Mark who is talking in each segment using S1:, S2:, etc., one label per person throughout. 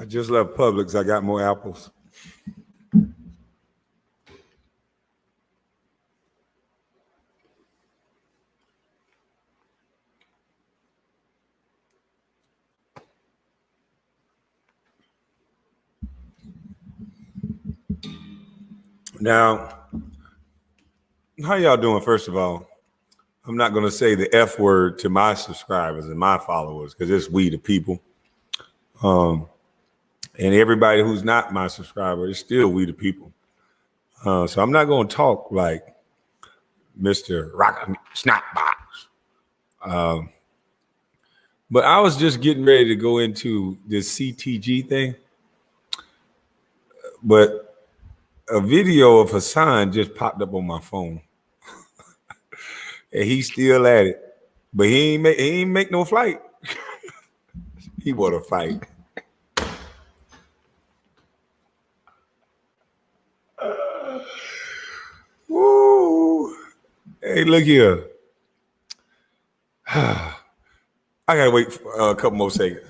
S1: I just left Publix. I got more apples. Now, how y'all doing, first of all? I'm not going to say the F word to my subscribers and my followers because it's we the people. And everybody who's not my subscriber is still we the people. So I'm not going to talk like Mr. Rock Snapbox. But I was just getting ready to go into this CTG thing. But a video of Hassan just popped up on my phone. And he's still at it. But he ain't make no flight. He want to fight. Woo. Hey, look here. I gotta wait for a couple more seconds.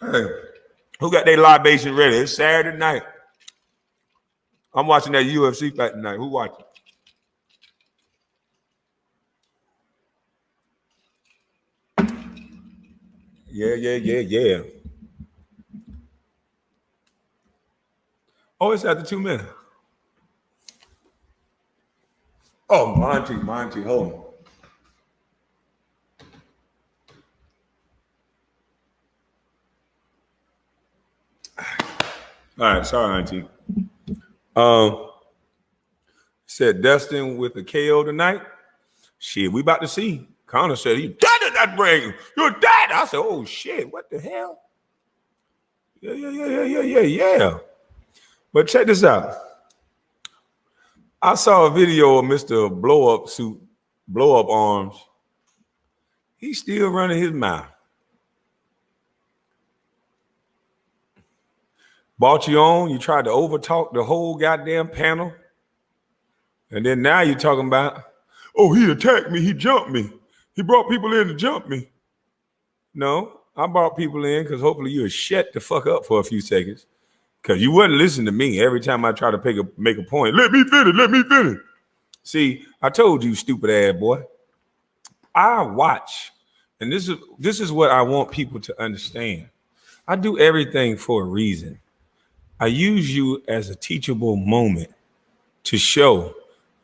S1: Hey, who got their libation ready? It's Saturday night. I'm watching that UFC fight tonight. Who watching? Yeah. Oh, it's after 2 minutes. Oh, Monty, hold on. All right, sorry, Auntie. Said Dustin with a KO tonight. Shit, we about to see. Connor said he dead in that brain. You're dead. I said, oh shit, what the hell? Yeah. But check this out. I saw a video of Mr. Blow Up Suit, Blow Up Arms. He's still running his mouth. Bought you on, you tried to overtalk the whole goddamn panel. And then now you're talking about, oh, he attacked me, he jumped me. He brought people in to jump me. No, I brought people in because hopefully you'll shut the fuck up for a few seconds. Because you wouldn't listen to me every time I try to make a point. Let me finish. See, I told you, stupid ass boy. I watch, and this is what I want people to understand. I do everything for a reason. I use you as a teachable moment to show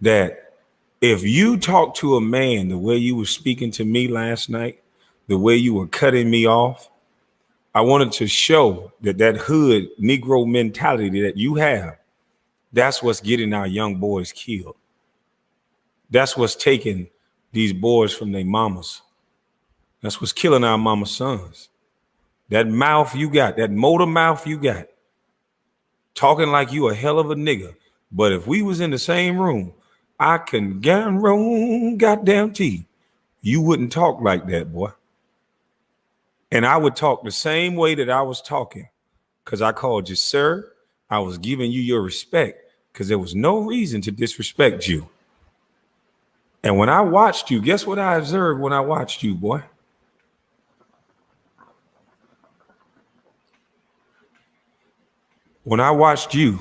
S1: that if you talk to a man the way you were speaking to me last night, the way you were cutting me off, I wanted to show that hood Negro mentality that you have, that's what's getting our young boys killed. That's what's taking these boys from their mamas. That's what's killing our mama sons. That mouth you got, that motor mouth you got, talking like you a hell of a nigga. But if we was in the same room, I can guarantee you wouldn't talk like that, boy. And I would talk the same way that I was talking because I called you sir. I was giving you your respect because there was no reason to disrespect you. And when I watched you, guess what I observed when I watched you, boy? When I watched you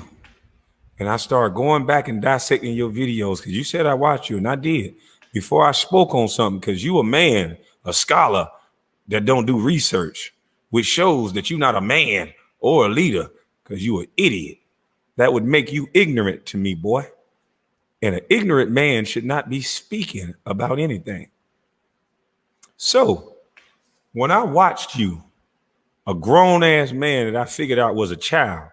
S1: and I started going back and dissecting your videos, because you said I watched you, and I did, before I spoke on something, because you a man, a scholar that don't do research, which shows that you're not a man or a leader, because you an idiot. That would make you ignorant to me, boy. And an ignorant man should not be speaking about anything. So when I watched you, a grown-ass man that I figured out was a child,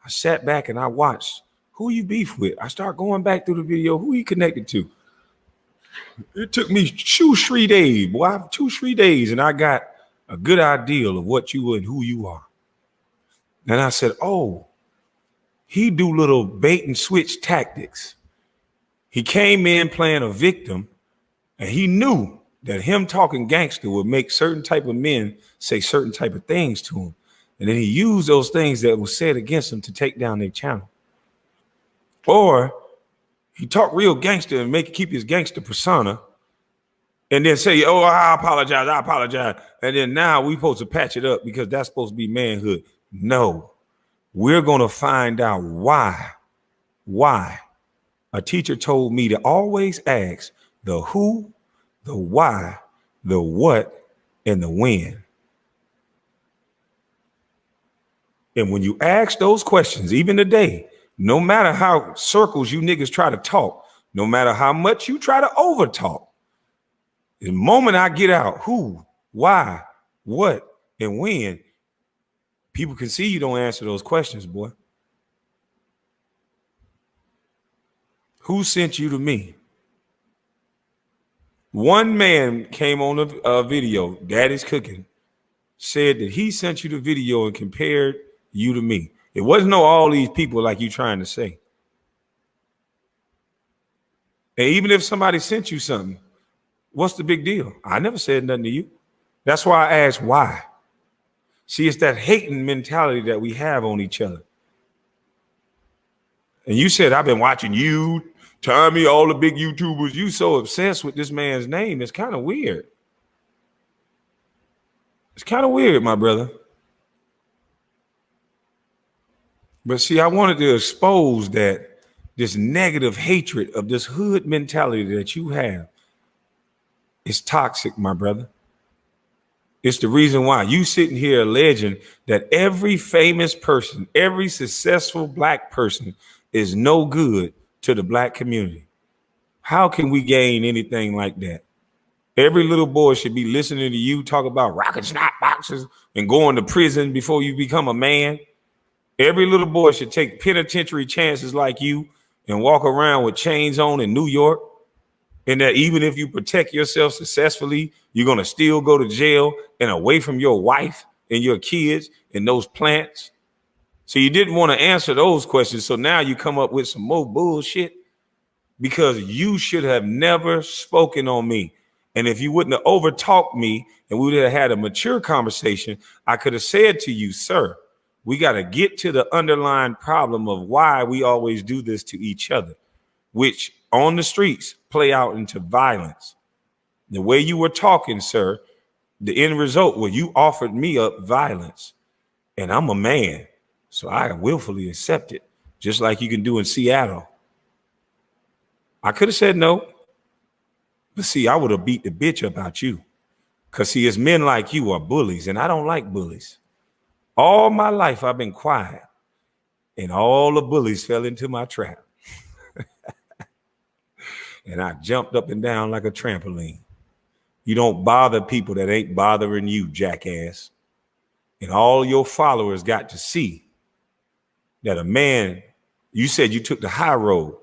S1: I sat back and I watched who you beef with. I start going back through the video, who he connected to. It took me 2-3 days, boy, 2-3 days, and I got a good idea of what you and who you are. And I said, oh, he do little bait and switch tactics. He came in playing a victim, and he knew that him talking gangster would make certain type of men say certain type of things to him. And then he used those things that were said against him to take down their channel. Or He talk real gangster and keep his gangster persona, and then say, "Oh, I apologize," and then now we supposed to patch it up because that's supposed to be manhood. No, we're gonna find out why. Why? A teacher told me to always ask the who, the why, the what, and the when. And when you ask those questions, even today, no matter how circles you niggas try to talk, no matter how much you try to over talk, the moment I get out who, why, what, and when, people can see you don't answer those questions, boy. Who sent you to me? One man came on a video, Daddy's Cooking, said that he sent you the video and compared you to me. It wasn't all these people like you trying to say. And even if somebody sent you something, what's the big deal? I never said nothing to you. That's why I asked why. See, it's that hating mentality that we have on each other. And you said, I've been watching you, Tommy, all the big YouTubers. You so obsessed with this man's name. It's kind of weird. It's kind of weird, my brother. But see, I wanted to expose that this negative hatred of this hood mentality that you have is toxic, my brother. It's the reason why you sitting here alleging that every famous person, every successful black person is no good to the black community. How can we gain anything like that? Every little boy should be listening to you talk about rocket snap boxes and going to prison before you become a man. Every little boy should take penitentiary chances like you and walk around with chains on in New York. And that even if you protect yourself successfully, you're going to still go to jail and away from your wife and your kids and those plants. So you didn't want to answer those questions. So now you come up with some more bullshit because you should have never spoken on me. And if you wouldn't have overtalked me and we would have had a mature conversation, I could have said to you, sir, we got to get to the underlying problem of why we always do this to each other, which on the streets play out into violence. The way you were talking, sir, the end result was you offered me up violence. And I'm a man, so I willfully accept it, just like you can do in Seattle. I could have said no. But see, I would have beat the bitch about you. Because see, it's men like you are bullies, and I don't like bullies. All my life, I've been quiet, and all the bullies fell into my trap. And I jumped up and down like a trampoline. You don't bother people that ain't bothering you, jackass. And all your followers got to see that a man, you said you took the high road.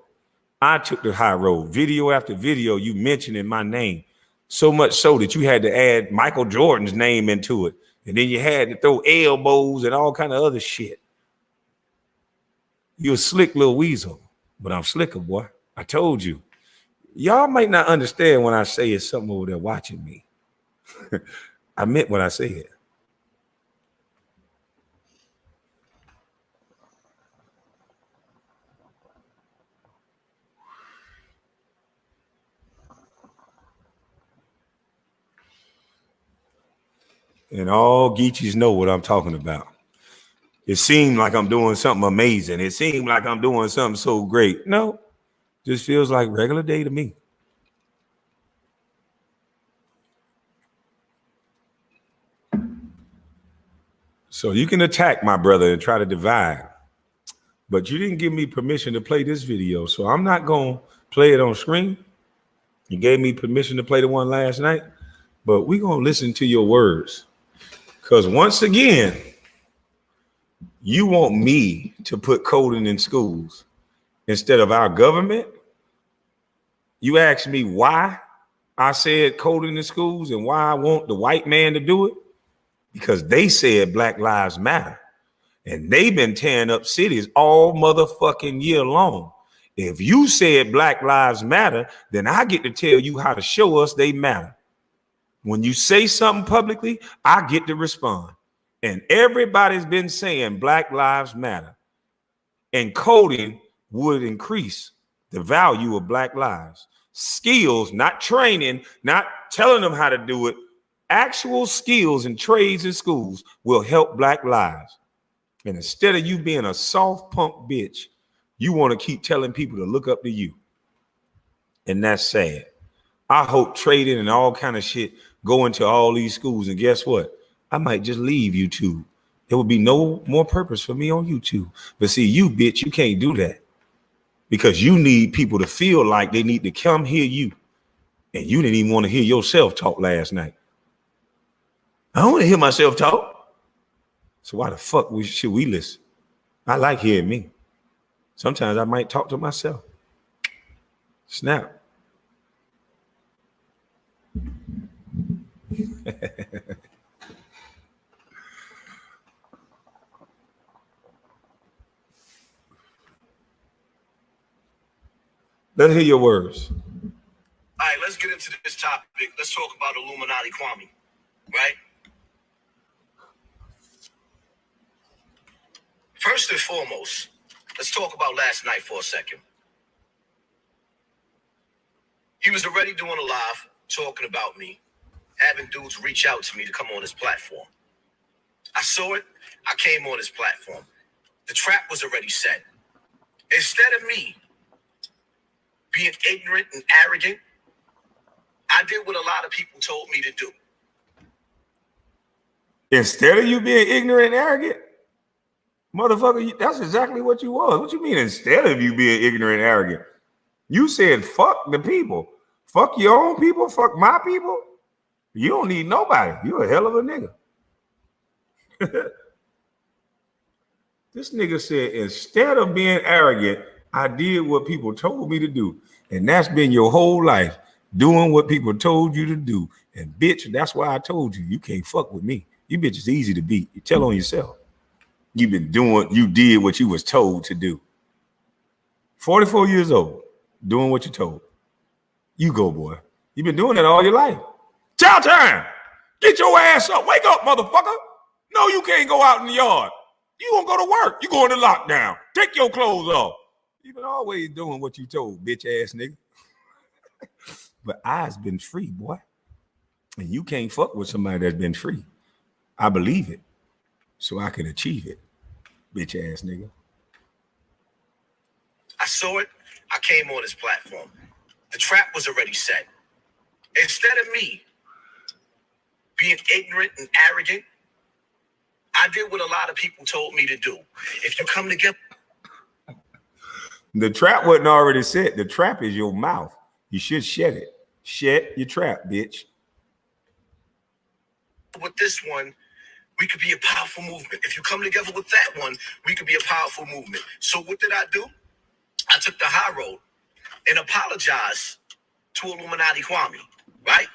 S1: I took the high road. Video after video, you mentioning my name. So much so that you had to add Michael Jordan's name into it. And then you had to throw elbows and all kind of other shit. You're a slick little weasel, but I'm slicker, boy. I told you. Y'all might not understand when I say it's something over there watching me. I meant what I said. And all Geechies know what I'm talking about. It seemed like I'm doing something amazing. It seemed like I'm doing something so great. No, just feels like regular day to me. So you can attack my brother and try to divide, but you didn't give me permission to play this video. So I'm not going to play it on screen. You gave me permission to play the one last night, but we're going to listen to your words. Because once again, you want me to put coding in schools instead of our government. You asked me why I said coding in schools and why I want the white man to do it. Because they said Black Lives Matter. And they've been tearing up cities all motherfucking year long. If you said Black Lives Matter, then I get to tell you how to show us they matter. When you say something publicly, I get to respond. And everybody's been saying Black Lives Matter. And coding would increase the value of Black lives. Skills, not training, not telling them how to do it. Actual skills and trades in schools will help Black lives. And instead of you being a soft punk bitch, you want to keep telling people to look up to you. And that's sad. I hope trading and all kind of shit go into all these schools. And guess what? I might just leave YouTube. There will be no more purpose for me on YouTube. But see, you bitch, you can't do that because you need people to feel like they need to come hear you. And you didn't even want to hear yourself talk last night. I don't want to hear myself talk. So why the fuck should we listen? I like hearing me. Sometimes I might talk to myself. Snap. Let's hear your words.
S2: All right, let's get into this topic. Let's talk about Illuminati Kwame, right? First and foremost, let's talk about last night for a second. He was already doing a live talking about me, having dudes reach out to me to come on his platform. I saw it. I came on his platform. The trap was already set. Instead of me being ignorant and arrogant, I did what a lot of people told me to do.
S1: Instead of you being ignorant and arrogant, motherfucker, that's exactly what you was. What you mean instead of you being ignorant and arrogant? You said fuck the people. Fuck your own people. Fuck my people. You don't need nobody. You a hell of a nigga. This nigga said, instead of being arrogant, I did what people told me to do. And that's been your whole life, doing what people told you to do. And bitch, that's why I told you, you can't fuck with me. You bitch is easy to beat. You tell on yourself. You did what you was told to do. 44 years old, doing what you told. You go, boy. You've been doing that all your life. Chow time. Get your ass up. Wake up, motherfucker. No, you can't go out in the yard. You gonna go to work. You going to lockdown. Take your clothes off. You've been always doing what you told, bitch ass nigga. But I's been free, boy. And you can't fuck with somebody that's been free. I believe it. So I can achieve it, bitch ass nigga.
S2: I saw it. I came on his platform. The trap was already set. Instead of me being ignorant and arrogant, I did what a lot of people told me to do. If you come together.
S1: The trap wasn't already set. The trap is your mouth. You should shed it. Shed your trap, bitch.
S2: With this one, we could be a powerful movement. If you come together with that one, we could be a powerful movement. So what did I do? I took the high road and apologized to Illuminati Kwame, right?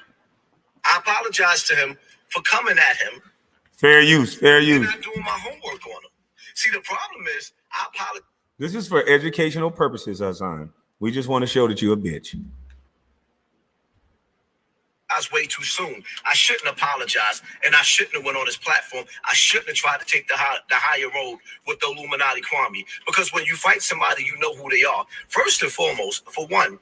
S2: I apologized to him for coming at him.
S1: Fair use, fair use.
S2: And not doing my homework on him. See, the problem is, I apologize.
S1: This is for educational purposes, Hassan. We just want to show that you're a bitch.
S2: I was way too soon. I shouldn't apologize, and I shouldn't have went on his platform. I shouldn't have tried to take the higher road with the Illuminati Kwame. Because when you fight somebody, you know who they are. First and foremost, for one,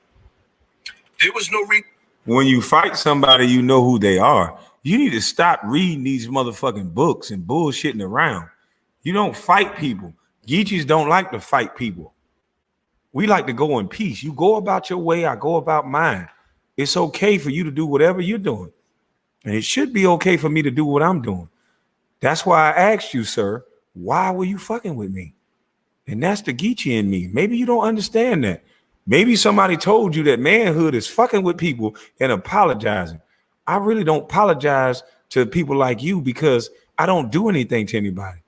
S2: there was no reason.
S1: When you fight somebody, you know who they are. You need to stop reading these motherfucking books and bullshitting around. You don't fight people. Geechees don't like to fight people. We like to go in peace. You go about your way, I go about mine. It's okay for you to do whatever you're doing. And it should be okay for me to do what I'm doing. That's why I asked you, sir, why were you fucking with me? And that's the Geechee in me. Maybe you don't understand that. Maybe somebody told you that manhood is fucking with people and apologizing. I really don't apologize to people like you because I don't do anything to anybody.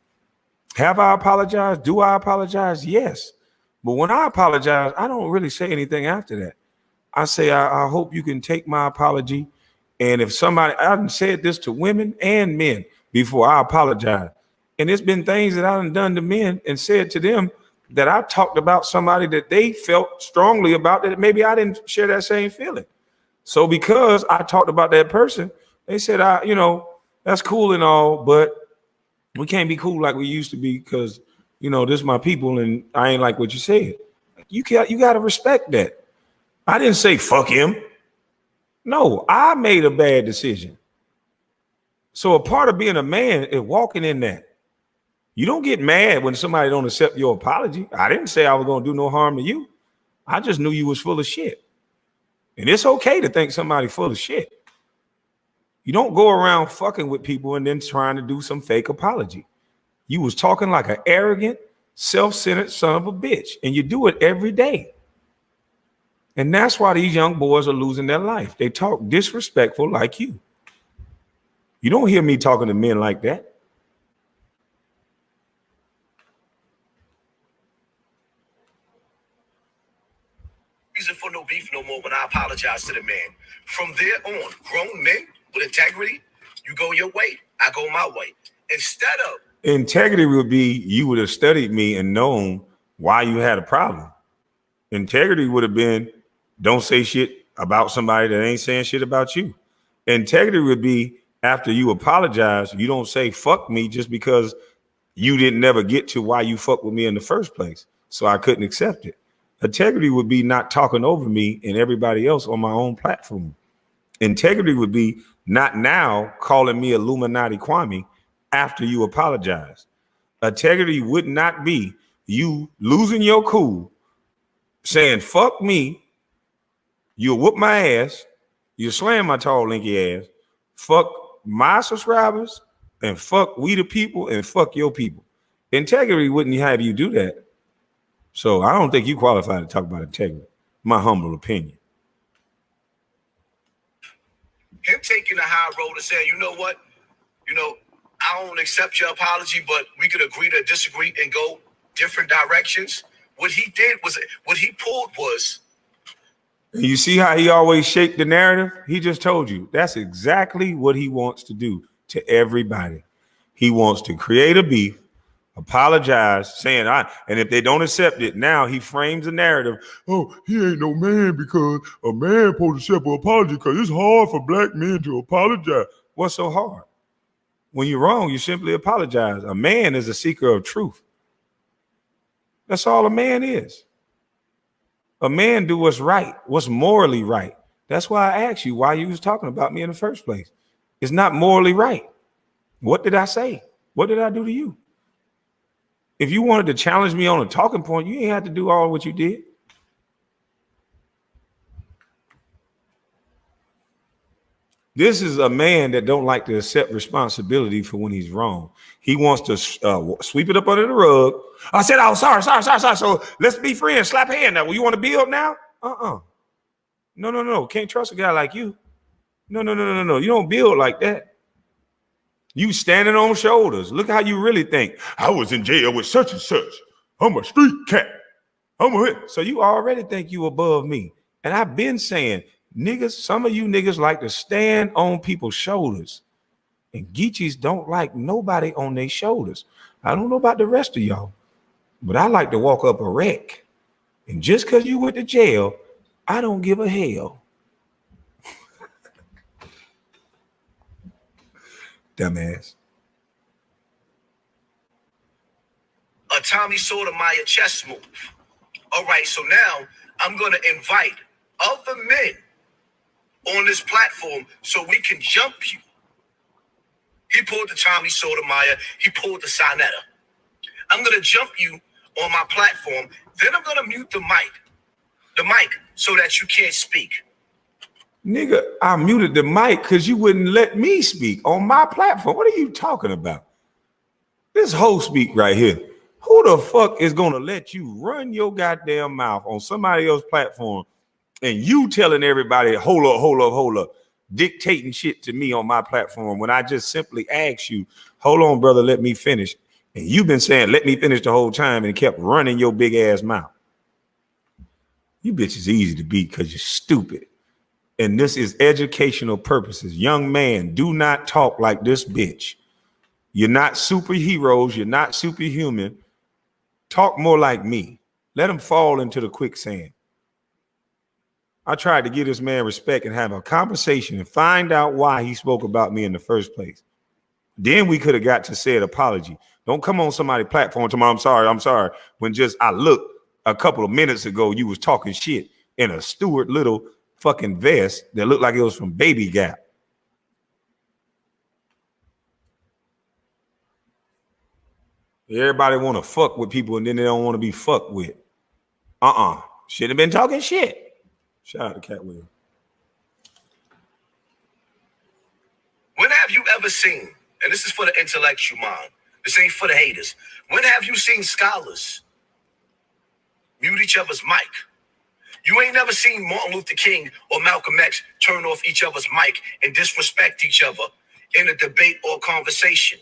S1: Have I apologized? Do I apologize? Yes. But when I apologize, I don't really say anything after that. I say, I hope you can take my apology. And if somebody, I've said this to women and men before, I apologize. And there's been things that I've done to men and said to them that I talked about somebody that they felt strongly about that maybe I didn't share that same feeling. So because I talked about that person, they said, that's cool and all, but we can't be cool like we used to be because, this is my people and I ain't like what you said. you got to respect that. I didn't say fuck him. No, I made a bad decision. So a part of being a man is walking in that. You don't get mad when somebody don't accept your apology. I didn't say I was going to do no harm to you. I just knew you was full of shit. And it's okay to think somebody full of shit. You don't go around fucking with people and then trying to do some fake apology. You was talking like an arrogant, self-centered son of a bitch. And you do it every day. And that's why these young boys are losing their life. They talk disrespectful like you. You don't hear me talking to men like that.
S2: Reason for no beef no more when I apologize to the man. From there on, grown men with integrity, you go your way, I go my way. Instead of
S1: integrity would be you would have studied me and known why you had a problem. Integrity would have been don't say shit about somebody that ain't saying shit about you. Integrity would be after you apologize, you don't say fuck me just because you didn't never get to why you fuck with me in the first place. So I couldn't accept it. Integrity would be not talking over me and everybody else on my own platform. Integrity would be not now calling me Illuminati Kwame after you apologize. Integrity would not be you losing your cool, saying, fuck me, you'll whoop my ass, you'll slam my tall, linky ass, fuck my subscribers, and fuck we the people, and fuck your people. Integrity wouldn't have you do that. So I don't think you qualify to talk about integrity. My humble opinion.
S2: him taking the high road and saying, you know what? I don't accept your apology, but we could agree to disagree and go different directions. What he pulled was.
S1: You see how he always shaped the narrative? He just told you that's exactly what he wants to do to everybody. He wants to create a beef, apologize, saying, and if they don't accept it, now he frames a narrative. Oh, he ain't no man because a man supposed to accept an apology because it's hard for black men to apologize. What's so hard? When you're wrong, you simply apologize. A man is a seeker of truth. That's all a man is. A man do what's right, what's morally right. That's why I asked you why you was talking about me in the first place. It's not morally right. What did I say? What did I do to you? If you wanted to challenge me on a talking point, you ain't had to do all what you did. This is a man that don't like to accept responsibility for when he's wrong. He wants to sweep it up under the rug. I said, oh, sorry. So let's be friends. Slap hand now. Well, you want to build now? No. Can't trust a guy like you. No. You don't build like that. You standing on shoulders. Look how you really think. I was in jail with such and such. I'm a street cat. So you already think you above me. And I've been saying, niggas, some of you niggas like to stand on people's shoulders. And Geechees don't like nobody on their shoulders. I don't know about the rest of y'all, but I like to walk up a wreck. And just because you went to jail, I don't give a hell. Dumbass.
S2: A Tommy Sotomayor chess move. All right, so now I'm going to invite other men on this platform so we can jump you. He pulled the Tommy Sotomayor. He pulled the Sinetta. I'm going to jump you on my platform. Then I'm going to mute the mic so that you can't speak.
S1: Nigga, I muted the mic because you wouldn't let me speak on my platform. What are you talking about? This whole speak right here. Who the fuck is going to let you run your goddamn mouth on somebody else's platform and you telling everybody, hold up, dictating shit to me on my platform when I just simply asked you, hold on, brother, let me finish. And you've been saying, let me finish the whole time and kept running your big ass mouth. You bitches easy to beat because you're stupid. And this is educational purposes. Young man, do not talk like this bitch. You're not superheroes. You're not superhuman. Talk more like me. Let him fall into the quicksand. I tried to give this man respect and have a conversation and find out why he spoke about me in the first place. Then we could have got to said apology. Don't come on somebody's platform tomorrow. I'm sorry. When just I look a couple of minutes ago you was talking shit in a Stewart Little fucking vest that looked like it was from Baby Gap. Everybody want to fuck with people and then they don't want to be fucked with. Should have been talking shit. Shout out to Cat Williams.
S2: When have you ever seen, and this is for the intellectual mind, this ain't for the haters. When have you seen scholars mute each other's mic? You ain't never seen Martin Luther King or Malcolm X turn off each other's mic and disrespect each other in a debate or conversation.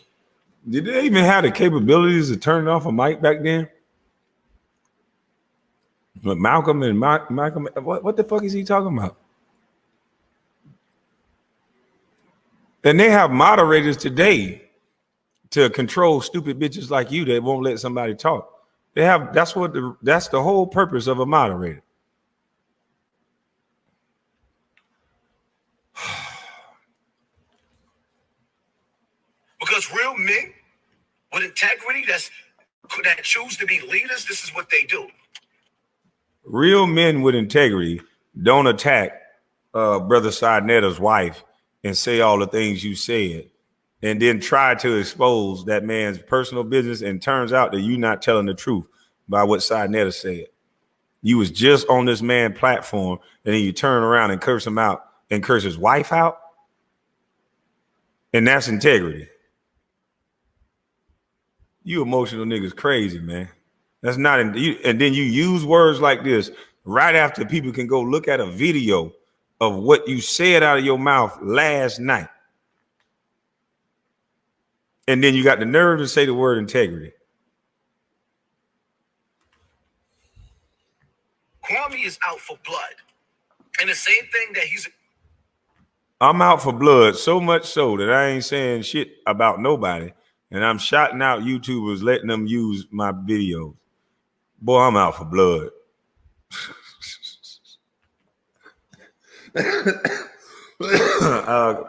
S1: Did they even have the capabilities to turn off a mic back then? But Malcolm and Malcolm, what the fuck is he talking about? And they have moderators today to control stupid bitches like you that won't let somebody talk. They have that's the whole purpose of a moderator.
S2: Because real men with integrity that choose to be leaders, this is what they do.
S1: Real men with integrity don't attack Brother Sinetta's wife and say all the things you said and then try to expose that man's personal business, and turns out that you're not telling the truth by what Sinetta said. You was just on this man's platform and then you turn around and curse him out and curse his wife out. And that's integrity. You emotional niggas crazy, man. That's not, and then you use words like this right after people can go look at a video of what you said out of your mouth last night. And then you got the nerve to say the word integrity.
S2: Kwame is out for blood. And the same thing that
S1: I'm out for blood, so much so that I ain't saying shit about nobody. And I'm shouting out YouTubers, letting them use my videos. Boy, I'm out for blood.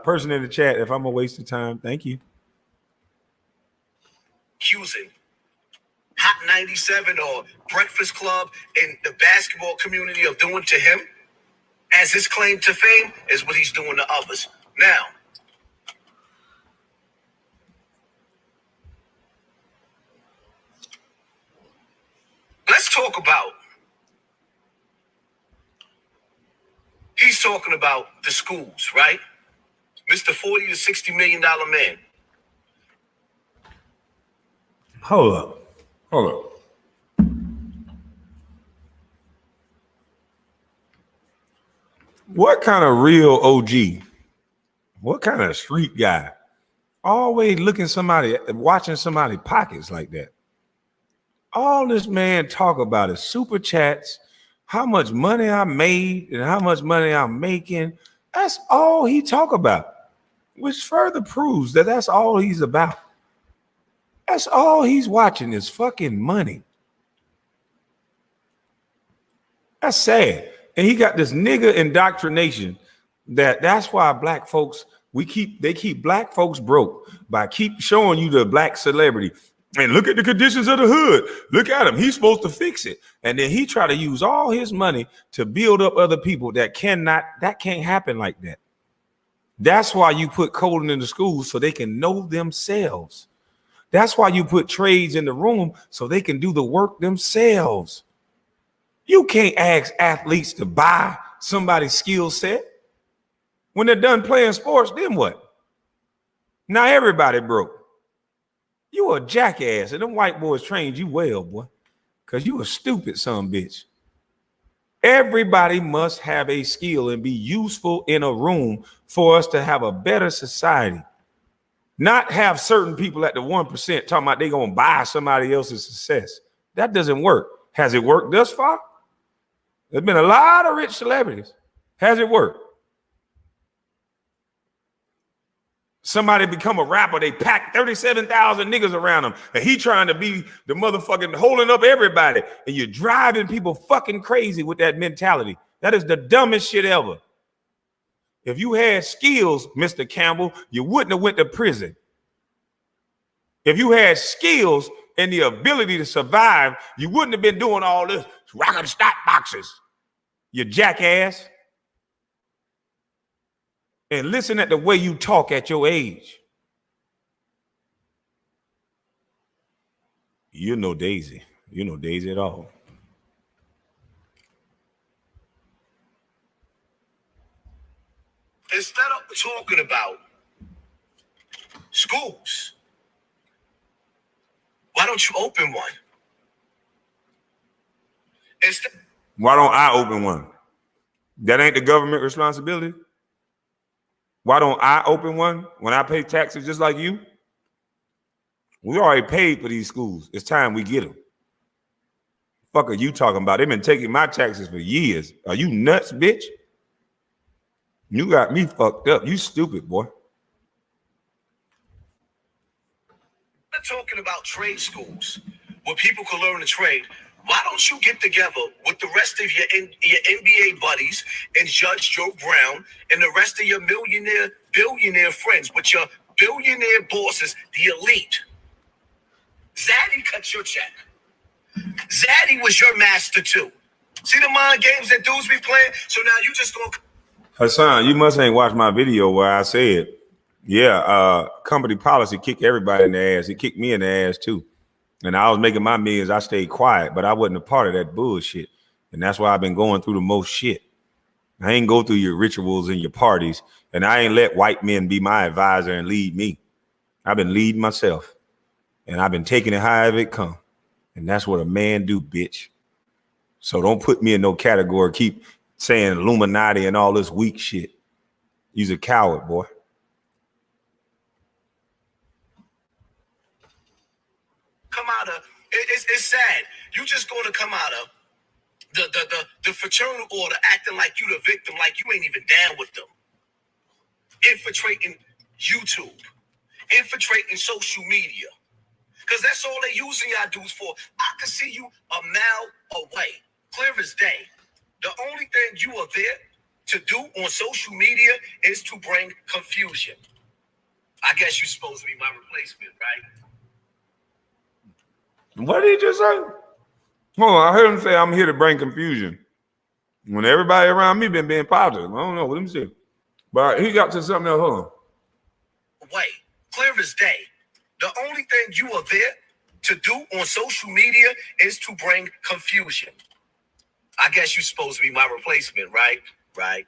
S1: Person in the chat, if I'm a waste of time, thank you.
S2: accusing Hot 97 or Breakfast Club in the basketball community of doing to him as his claim to fame is what he's doing to others. Now, let's talk about, he's talking about the schools, right? Mr. 40 to $60 million man.
S1: Hold up. What kind of real OG? What kind of street guy? Always watching somebody pockets like that. All this man talk about is super chats, how much money I made and how much money I'm making. That's all he talk about, which further proves that that's all he's about. That's all he's watching is fucking money. That's sad. And he got this nigga indoctrination that's why black folks, they keep black folks broke by keep showing you the black celebrity. And look at the conditions of the hood. Look at him. He's supposed to fix it. And then he try to use all his money to build up other people that can't happen like that. That's why you put coding in the schools so they can know themselves. That's why you put trades in the room so they can do the work themselves. You can't ask athletes to buy somebody's skill set. When they're done playing sports, then what? Now everybody broke. You a jackass, and them white boys trained you well, boy, because you a stupid son of a bitch. Everybody must have a skill and be useful in a room for us to have a better society. Not have certain people at the 1% talking about they gonna buy somebody else's success. That doesn't work. Has it worked thus far? There's been a lot of rich celebrities. Has it worked? Somebody become a rapper, they pack 37,000 niggas around him, and he trying to be the motherfucking holding up everybody, and you're driving people fucking crazy with that mentality. That is the dumbest shit ever. If you had skills, Mr. Campbell, you wouldn't have went to prison. If you had skills and the ability to survive, you wouldn't have been doing all this rocking stock boxes, you jackass. And listen at the way you talk at your age. You know Daisy. You know Daisy at all.
S2: Instead of talking about schools, why don't you open one?
S1: Why don't I open one? That ain't the government responsibility. Why don't I open one when I pay taxes just like you? We already paid for these schools. It's time we get them. Fuck are you talking about? They've been taking my taxes for years. Are you nuts, bitch? You got me fucked up. You stupid, boy.
S2: We're talking about trade schools where people can learn to trade. Why don't you get together with the rest of your NBA buddies and Judge Joe Brown and the rest of your billionaire friends with your billionaire bosses, the elite? Zaddy cut your check. Zaddy was your master too. See the mind games that dudes be playing? So now you just gonna...
S1: Hassan, you must ain't watched my video where I said, yeah, company policy kick everybody in the ass. It kicked me in the ass too. And I was making my millions. I stayed quiet, but I wasn't a part of that bullshit. And that's why I've been going through the most shit. I ain't go through your rituals and your parties. And I ain't let white men be my advisor and lead me. I've been leading myself. And I've been taking it however it come. And that's what a man do, bitch. So don't put me in no category. Keep saying Illuminati and all this weak shit. You's a coward, boy.
S2: Come out of it's sad. You just going to come out of the fraternal order acting like you the victim, like you ain't even down with them. Infiltrating YouTube, infiltrating social media. Because that's all they using y'all dudes for. I can see you a mile away, clear as day. The only thing you are there to do on social media is to bring confusion. I guess you're supposed to be my replacement, right?
S1: What did he just say? Hold on, I heard him say I'm here to bring confusion. When everybody around me been being positive. I don't know, let me see. But he got to something else. Hold on.
S2: Wait, clear as day. The only thing you are there to do on social media is to bring confusion. I guess you're supposed to be my replacement, right? Right.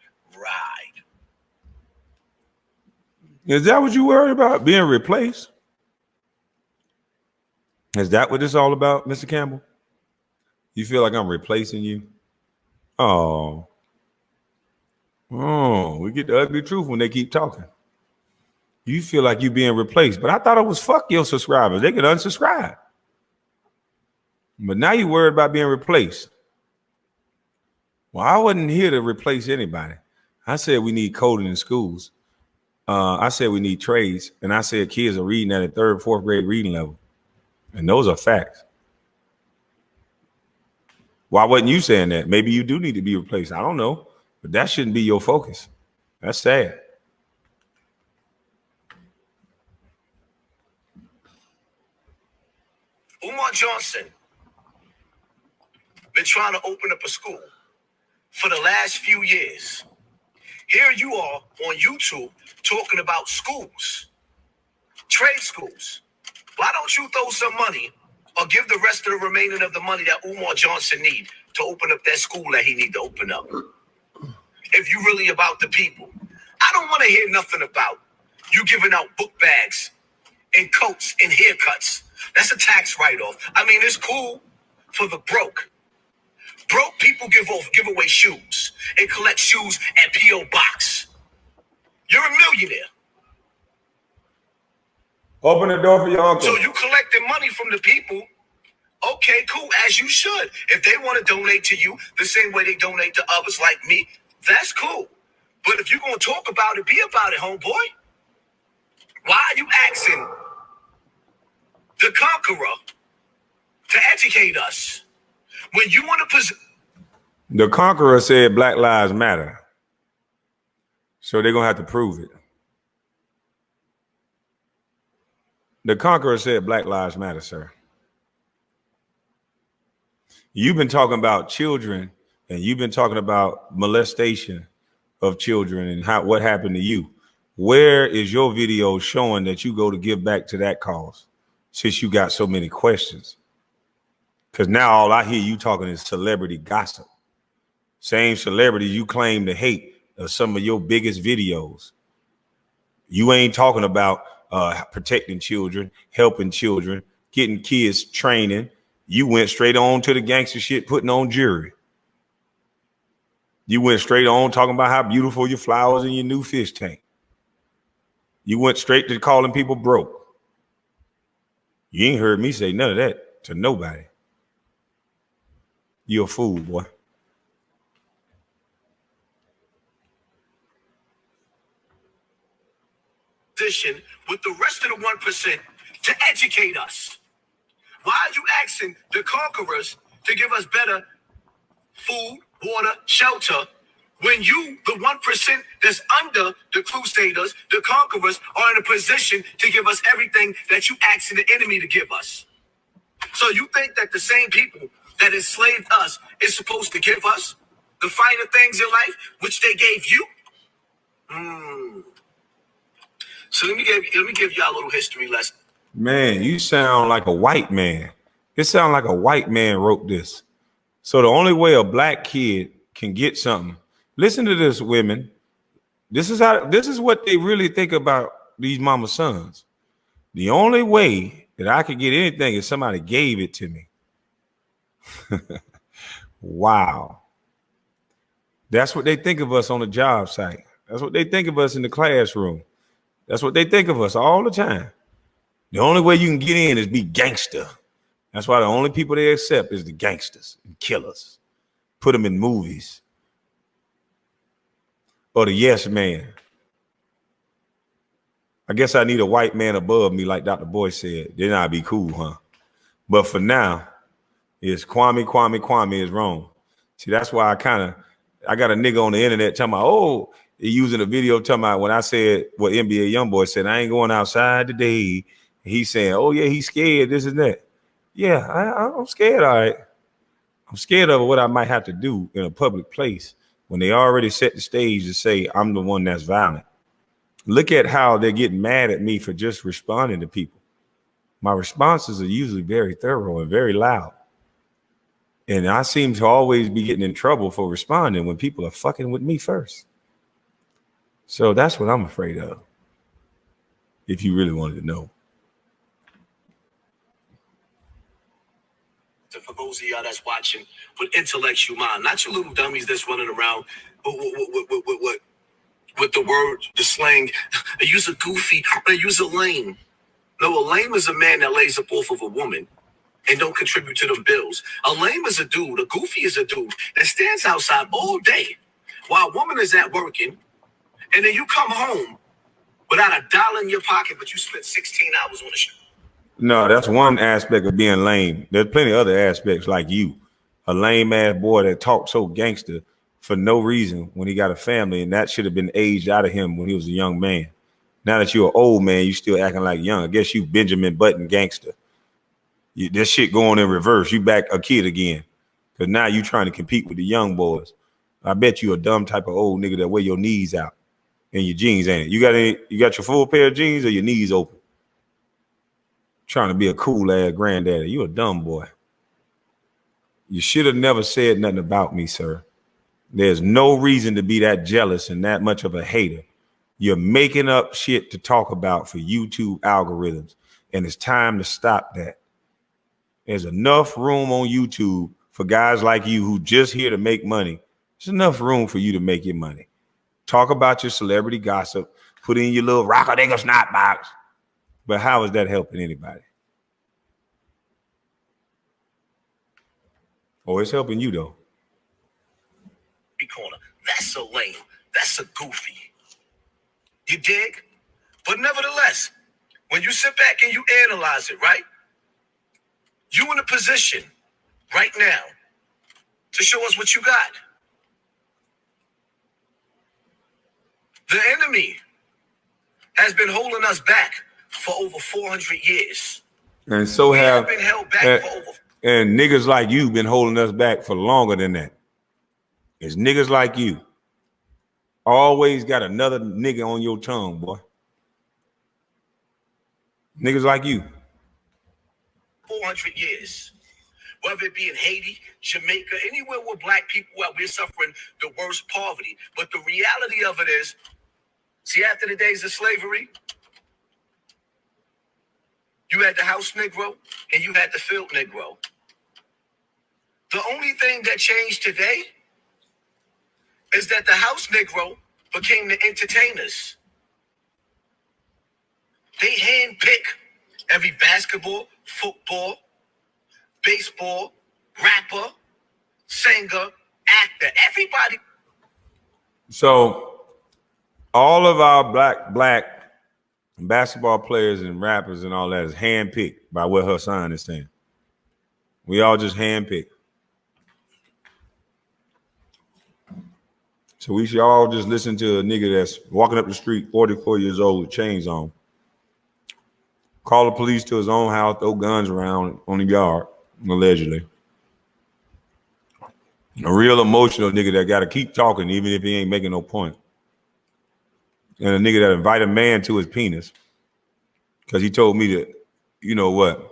S1: Is that what you worried about? Being replaced? Is that what it's all about, Mr. Campbell? You feel like I'm replacing you? Oh, we get the ugly truth when they keep talking. You feel like you being replaced, but I thought it was fuck your subscribers. They could unsubscribe. But now you worried about being replaced. Well, I wasn't here to replace anybody. I said we need coding in schools. I said we need trades. And I said kids are reading at a 3rd, 4th grade reading level. And those are facts. Why wasn't you saying that? Maybe you do need to be replaced. I don't know. But that shouldn't be your focus. That's sad.
S2: Umar Johnson been trying to open up a school for the last few years. Here you are on YouTube talking about schools, trade schools. Why don't you throw some money or give the rest of the remaining of the money that Umar Johnson need to open up that school that he need to open up? If you really about the people. I don't want to hear nothing about you giving out book bags and coats and haircuts. That's a tax write-off. I mean, it's cool for the broke. Broke people give away shoes and collect shoes at P.O. Box. You're a millionaire.
S1: Open the door for your uncle.
S2: So you collecting money from the people. Okay, cool, as you should. If they want to donate to you the same way they donate to others like me, that's cool. But if you're going to talk about it, be about it, homeboy. Why are you asking the conqueror to educate us when you want to position?
S1: The conqueror said Black Lives Matter. So they're going to have to prove it. The conqueror said Black Lives Matter, sir. You've been talking about children, and you've been talking about molestation of children and what happened to you. Where is your video showing that you go to give back to that cause? Since you got so many questions. Because now all I hear you talking is celebrity gossip. Same celebrity you claim to hate are some of your biggest videos. You ain't talking about protecting children, helping children, getting kids training. You went straight on to the gangster shit, putting on jewelry. You went straight on talking about how beautiful your flowers and your new fish tank. You went straight to calling people broke. You ain't heard me say none of that to nobody. You're a fool, boy.
S2: With the rest of the 1% to educate us. Why are you asking the conquerors to give us better food, water, shelter, when you, the 1% that's under the crusaders, the conquerors, are in a position to give us everything that you asking the enemy to give us? So you think that the same people that enslaved us is supposed to give us the finer things in life, which they gave you? So let me give y'all a little history lesson.
S1: Man, you sound like a white man. It sounds like a white man wrote this. So the only way a black kid can get something. Listen to this, women. This is what they really think about these mama sons. The only way that I could get anything is somebody gave it to me. Wow. That's what they think of us on the job site. That's what they think of us in the classroom. That's what they think of us all the time. The only way you can get in is be gangster. That's why the only people they accept is the gangsters and killers. Put them in movies. Or the yes man. I guess I need a white man above me, like Dr. Boy said. Then I'd be cool, huh? But for now, it's Kwame is wrong. See, that's why I got a nigga on the internet talking about, he using a video talking about when I said what NBA Youngboy said, I ain't going outside today. He's saying, oh yeah, he's scared, this and that. Yeah, I'm scared, all right. I'm scared of what I might have to do in a public place when they already set the stage to say I'm the one that's violent. Look at how they're getting mad at me for just responding to people. My responses are usually very thorough and very loud. And I seem to always be getting in trouble for responding when people are fucking with me first. So that's what I'm afraid of, if you really wanted to know.
S2: For those of y'all that's watching with intellectual mind, not your little dummies that's running around with the word, the slang, I use a goofy, I use a lame. No, a lame is a man that lays up off of a woman and don't contribute to them bills. A lame is a dude, a goofy is a dude that stands outside all day while a woman is at working, and then you come home without $1 in your pocket, but you spent 16 hours on the show.
S1: No, that's one aspect of being lame. There's plenty of other aspects like you, a lame ass boy that talks so gangster for no reason when he got a family, and that should have been aged out of him when he was a young man. Now that you're an old man, you still acting like young. I guess you Benjamin Button gangster. This shit going in reverse. You back a kid again, because now you trying to compete with the young boys. I bet you a dumb type of old nigga that wear your knees out and your jeans ain't it. You got your full pair of jeans or your knees open? Trying to be a cool ass granddaddy. You a dumb boy. You should have never said nothing about me, sir. There's no reason to be that jealous and that much of a hater. You're making up shit to talk about for YouTube algorithms, and it's time to stop that. There's enough room on YouTube for guys like you who just here to make money. There's enough room for you to make your money. Talk about your celebrity gossip, put in your little rock-a-dingle snot box. But how is that helping anybody? Oh, it's helping you, though.
S2: Corner. That's a lame. That's a goofy. You dig? But nevertheless, when you sit back and you analyze it, right? You in a position right now to show us what you got. The enemy has been holding us back for over 400 years.
S1: And so
S2: we have been held back for over.
S1: And niggas like you been holding us back for longer than that. It's niggas like you. Always got another nigga on your tongue, boy. Niggas like you.
S2: 400 years. Whether it be in Haiti, Jamaica, anywhere where black people are, we're suffering the worst poverty. But the reality of it is, see, after the days of slavery, you had the house Negro and you had the field Negro. The only thing that changed today is that the house Negro became the entertainers. They handpick every basketball, football, baseball, rapper, singer, actor, everybody.
S1: So all of our black basketball players and rappers and all that is handpicked by what Hassan is saying. We all just handpicked. So we should all just listen to a nigga that's walking up the street, 44 years old with chains on. Call the police to his own house, throw guns around on the yard, allegedly. A real emotional nigga that got to keep talking even if he ain't making no point. And a nigga that invite a man to his penis because he told me that, you know what?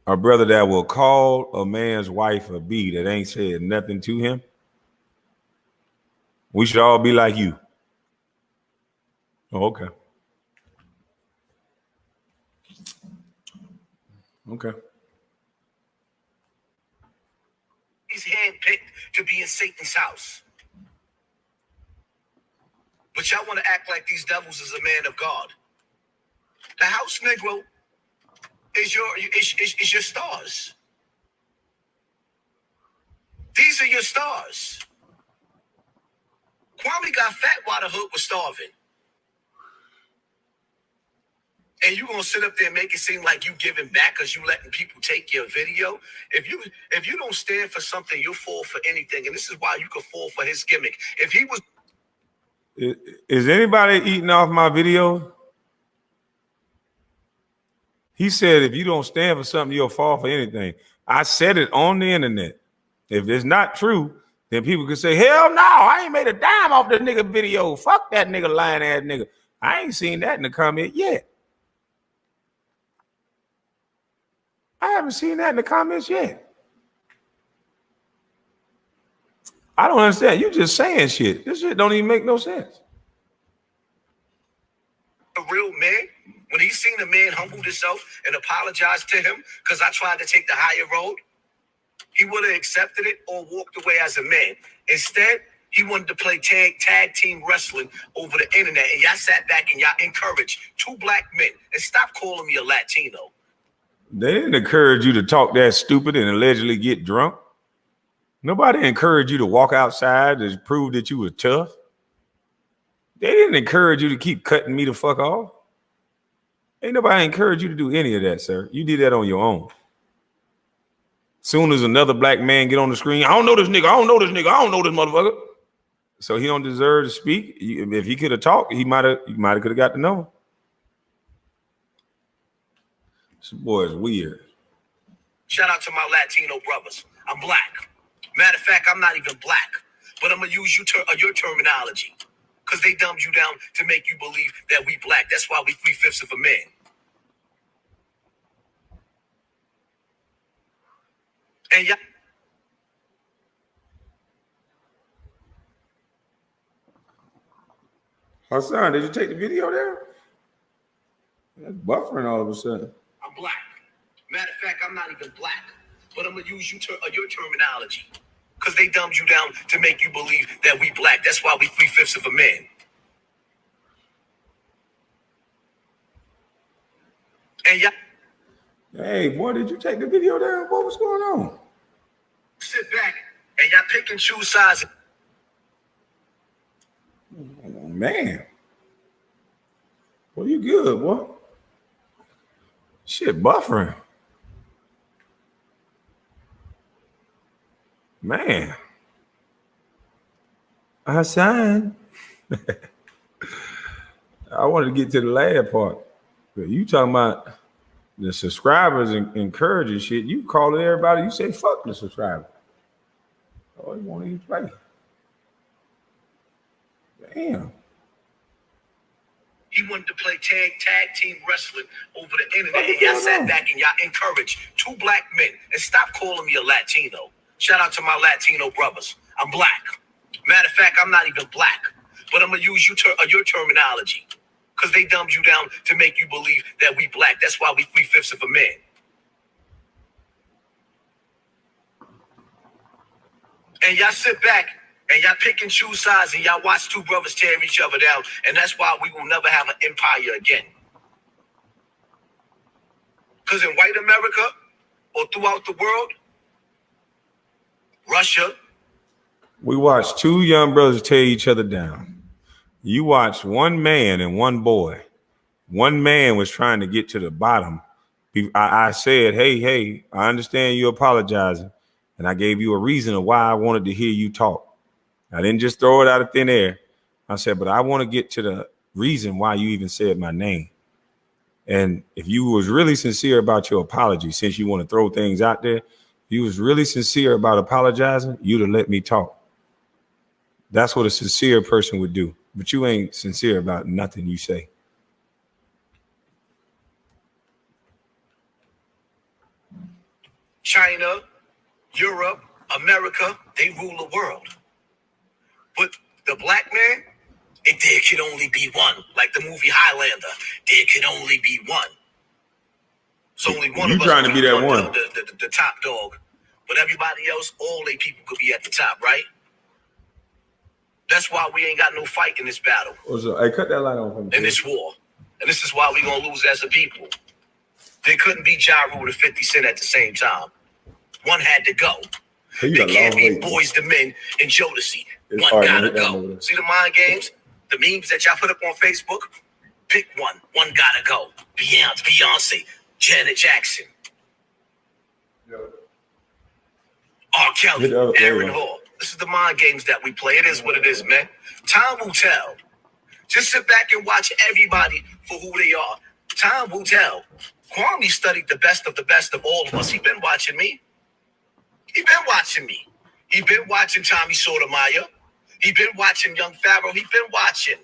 S1: A brother that will call a man's wife a B that ain't said nothing to him. We should all be like you. Oh, okay. Okay.
S2: He's handpicked to be in Satan's house. But y'all want to act like these devils is a man of God. The house Negro is your stars. These are your stars. Kwame got fat while the hood was starving. And you gonna sit up there and make it seem like you giving back because you letting people take your video. If you don't stand for something, you'll fall for anything. And this is why you could fall for his gimmick. If he was...
S1: Is anybody eating off my video? He said, if you don't stand for something, you'll fall for anything. I said it on the internet. If it's not true, then people can say, hell no, I ain't made a dime off the nigga video. Fuck that nigga, lying ass nigga. I ain't seen that in the comment yet. I haven't seen that in the comments yet. I don't understand. You just saying shit. This shit don't even make no sense.
S2: A real man, when he seen a man humble himself and apologize to him because I tried to take the higher road, he would have accepted it or walked away as a man. Instead, he wanted to play tag team wrestling over the internet, and y'all sat back and y'all encouraged two black men. And stop calling me a Latino.
S1: They didn't encourage you to talk that stupid and allegedly get drunk. Nobody encouraged you to walk outside to prove that you were tough. They didn't encourage you to keep cutting me the fuck off. Ain't nobody encourage you to do any of that, sir. You did that on your own. Soon as another black man get on the screen, I don't know this nigga, I don't know this nigga, I don't know this motherfucker. So he don't deserve to speak. If he could have talked, he might have could have got to know him. This boy is weird.
S2: Shout out to my Latino brothers. I'm black. Matter of fact, I'm not even black, but I'm gonna use your terminology because they dumbed you down to make you believe that we black. That's why we 3/5 of a man. And y'all.
S1: Hassan, did you take the video there? That's buffering all of a sudden.
S2: I'm black. Matter of fact, I'm not even black, but I'm gonna use your terminology because they dumbed you down to make you believe that we black. That's why we 3/5 of a man. And y'all.
S1: Hey, boy, did you take the video down? What was going on?
S2: Sit back and y'all pick and choose sides.
S1: Oh, man. Boy, you good, boy. Shit, buffering. Man. Hassan. I wanted to get to the last part. But you talking about the subscribers encouraging shit. You calling everybody, you say fuck the subscriber. Oh, you won't even play. Damn.
S2: He wanted to play tag team wrestling over the internet. And y'all sat back and y'all encouraged two black men. And stop calling me a Latino. Shout out to my Latino brothers. I'm black. Matter of fact, I'm not even black. But I'm going to use your terminology. Because they dumbed you down to make you believe that we black. That's why we 3/5 of a man. And y'all sit back and y'all pick and choose sides and y'all watch two brothers tear each other down. And that's why we will never have an empire again. Because in white America or throughout the world, Russia.
S1: We watched two young brothers tear each other down. You watched one man and one boy. One man was trying to get to the bottom. I said, hey, I understand you apologizing. And I gave you a reason of why I wanted to hear you talk. I didn't just throw it out of thin air. I said, but I want to get to the reason why you even said my name. And if you was really sincere about your apology, since you want to throw things out there, if you was really sincere about apologizing, you'd have let me talk. That's what a sincere person would do. But you ain't sincere about nothing you say.
S2: China, Europe, America, they rule the world. But the black man, there can only be one. Like the movie Highlander, there can only be one. It's only one of us.
S1: You trying to be that one.
S2: The top dog. But everybody else, all they people could be at the top, right? That's why we ain't got no fight in this battle.
S1: Hey, cut that light on for me.
S2: In this war. And this is why we gonna lose as a people. They couldn't be Ja Rule and 50 Cent at the same time. One had to go.
S1: Hey,
S2: they can't be Boys the Men and Jodeci. One gotta go. See the mind games? The memes that y'all put up on Facebook? Pick one. One gotta go. Beyonce, Janet Jackson, R. Kelly, Aaron Hall. This is the mind games that we play. It is what it is, man. Time will tell. Just sit back and watch everybody for who they are. Time will tell. Kwame studied the best of all of us. He been watching me. He been watching me. He been watching Tommy Sotomayor. He been watching Young Pharaoh. He been watching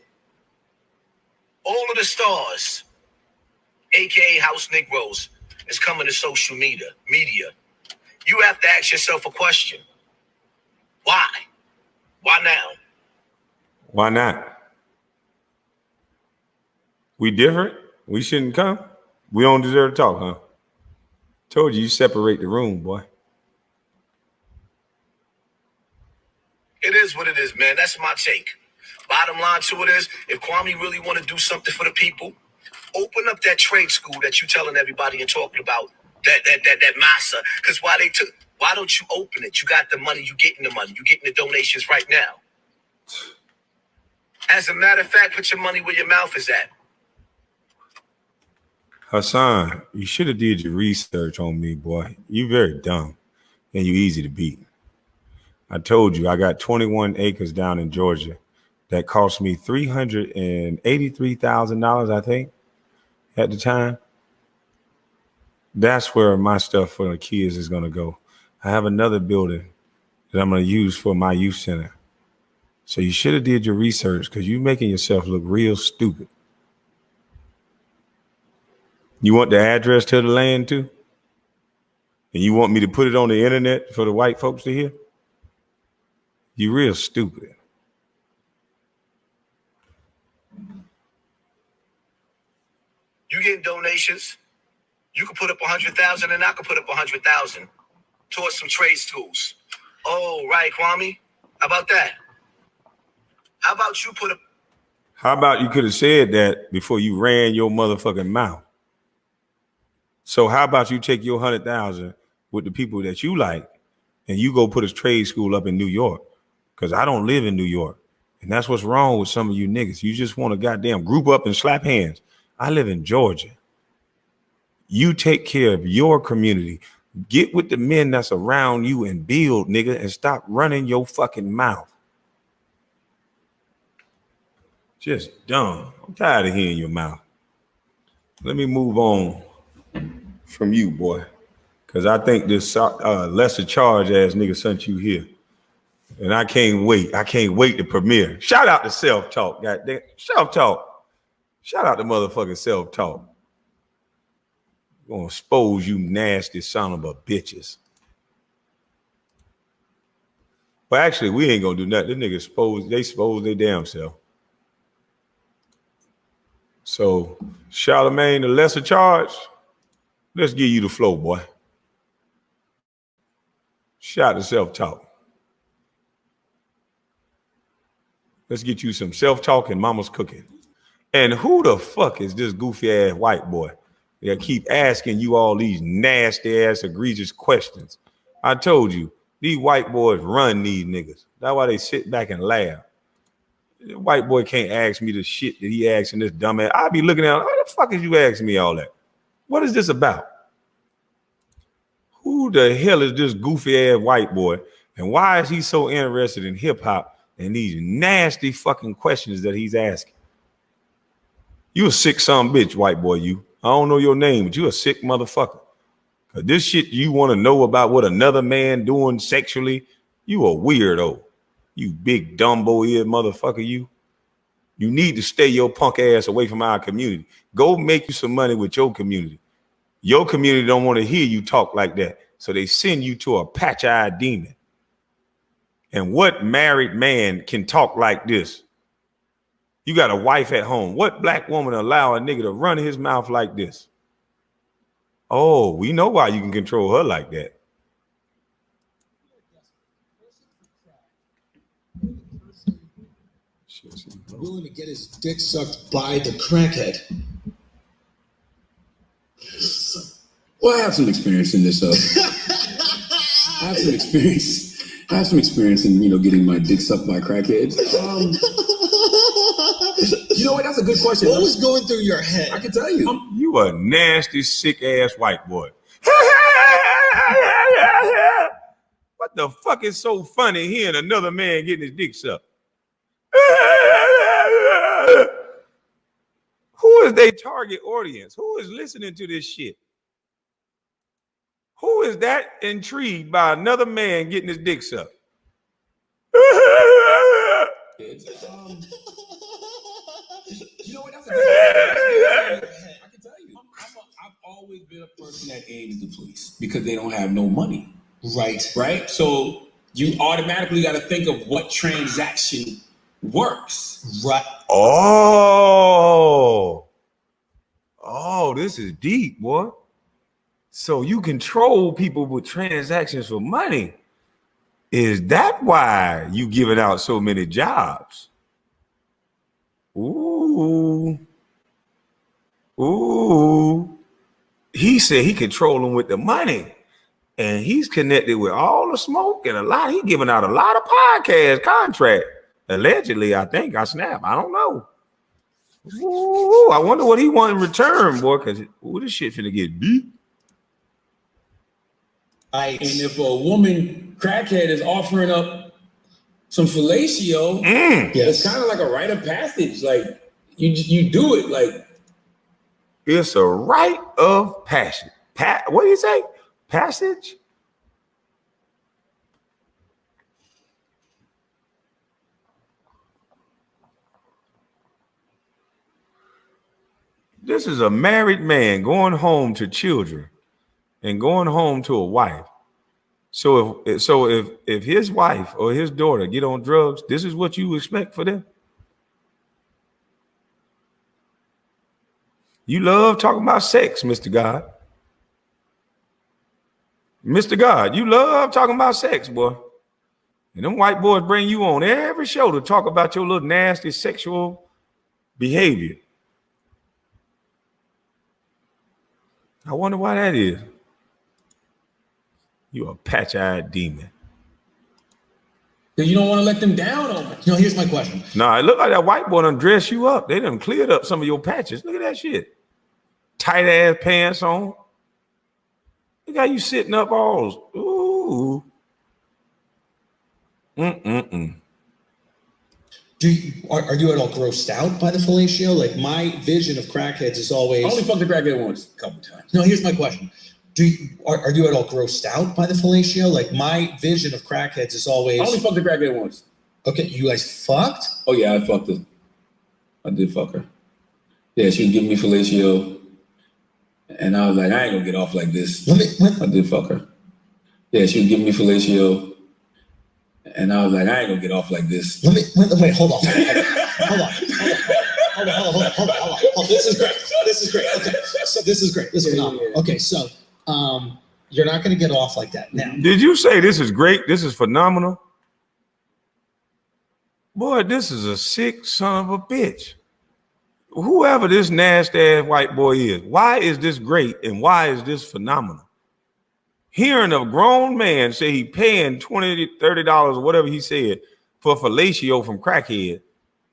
S2: all of the stars, a.k.a. House Negroes, is coming to social media. You have to ask yourself a question. Why? Why now?
S1: Why not? We different? We shouldn't come? We don't deserve to talk, huh? Told you separate the room, boy.
S2: It is what it is, man. That's my take. Bottom line to it is, if Kwame really want to do something for the people, open up that trade school that you telling everybody and talking about, that massa. Because why don't you open it? You got the money. You getting the money. You getting the donations right now. As a matter of fact, put your money where your mouth is at.
S1: Hassan, you should have did your research on me, boy. You very dumb and you easy to beat. I told you I got 21 acres down in Georgia that cost me $383,000, I think, at the time. That's where my stuff for the kids is going to go. I have another building that I'm going to use for my youth center. So you should have did your research because you're making yourself look real stupid. You want the address to the land too? And you want me to put it on the internet for the white folks to hear? You real stupid.
S2: You getting donations? You can put up 100,000 and I can put up 100,000 towards some trade schools. Oh, right, Kwame. How about that? How about you put up?
S1: How about you could have said that before you ran your motherfucking mouth? So how about you take your 100,000 with the people that you like and you go put a trade school up in New York? Because I don't live in New York. And that's what's wrong with some of you niggas. You just want to goddamn group up and slap hands. I live in Georgia. You take care of your community. Get with the men that's around you and build, nigga, and stop running your fucking mouth. Just dumb. I'm tired of hearing your mouth. Let me move on. from you, boy. Because I think this lesser charge ass nigga sent you here. And I can't wait. I can't wait to premiere. Shout out to Self-Talk, goddamn. Self-Talk. Shout out to motherfucking Self-Talk. Gonna expose you nasty son of a bitches. But actually, we ain't gonna do nothing. This nigga expose their damn self. So, Charlemagne, the lesser charge, let's give you the flow, boy. Shout out to Self-Talk. Let's get you some Self-Talk and Mama's cooking. And who the fuck is this goofy ass white boy that keep asking you all these nasty ass egregious questions? I told you, these white boys run these niggas. That's why they sit back and laugh. The white boy can't ask me the shit that he asking this dumbass. I be looking at him, how the fuck is you asking me all that? What is this about? Who the hell is this goofy ass white boy? And why is he so interested in hip hop and these nasty fucking questions that he's asking? You a sick son of a bitch, white boy, you. I don't know your name, but you a sick motherfucker. Cause this shit you want to know about what another man doing sexually, you a weirdo. You big Dumbo ear motherfucker, you. You need to stay your punk ass away from our community. Go make you some money with your community. Your community don't want to hear you talk like that. So they send you to a patch-eyed demon. And what married man can talk like this? You got a wife at home. What black woman allow a nigga to run his mouth like this? Oh, we know why you can control her like that.
S3: Willing to get his dick sucked by the crackhead.
S4: Well, I have some experience in this. I have some experience in getting my dick sucked by crackheads. You know what? That's a good question.
S3: What was going through your head?
S4: I can tell you.
S1: You a nasty, sick ass white boy. What the fuck is so funny hearing another man getting his dick sucked? Who is their target audience? Who is listening to this shit? Who is that intrigued by another man getting his dick sucked?
S4: You know what? That's a good question. I can tell you. I've always been a person that aims the police because they don't have no money. Right? So you automatically got to think of what transaction works.
S3: Right.
S1: Oh, this is deep, boy. So you control people with transactions for money. Is that why you giving out so many jobs? Ooh. He said he control them with the money. And he's connected with all the smoke and he giving out a lot of podcast contract. Allegedly, I think. I don't know. Ooh, I wonder what he want in return, boy, because this shit finna get deep.
S4: And if a woman crackhead is offering up some fellatio, it's kind of like a rite of passage. Like you do it like
S1: it's a rite of passage. What do you say? Passage? This is a married man going home to children and going home to a wife. So if his wife or his daughter get on drugs, this is what you expect for them? You love talking about sex, Mr. God. Mr. God, you love talking about sex, boy. And them white boys bring you on every show to talk about your little nasty sexual behavior. I wonder why that is. You a patch-eyed demon.
S4: Because you don't want to let them down on it.
S3: No, here's my question.
S1: Nah, it look like that white boy done dress you up. They done cleared up some of your patches. Look at that shit. Tight ass pants on. Look how you sitting up all. Ooh.
S3: Are you at all grossed out by the fellatio? Like, my vision of crackheads is always.
S4: I only fucked a crackhead once, a couple times.
S3: No, here's my question. Are you at all grossed out by the fellatio? Like, my vision of crackheads is always.
S4: I only fucked a crackhead once.
S3: Okay, you guys fucked?
S4: Oh yeah, I fucked her. I did fuck her. Yeah, she was giving me fellatio, and I was like, I ain't gonna get off like this. I did fuck her. Yeah, she was giving me fellatio, and I was like, I ain't gonna get off like this.
S3: Wait, hold on. Hold on. This is great. Okay, so this is great. This is phenomenal.
S4: Yeah.
S3: Okay, so you're not gonna get off like that now.
S1: Did you say this is great? This is phenomenal? Boy, this is a sick son of a bitch. Whoever this nasty ass white boy is, why is this great and why is this phenomenal? Hearing a grown man say he paying $20, $30 or whatever he said for fellatio from crackhead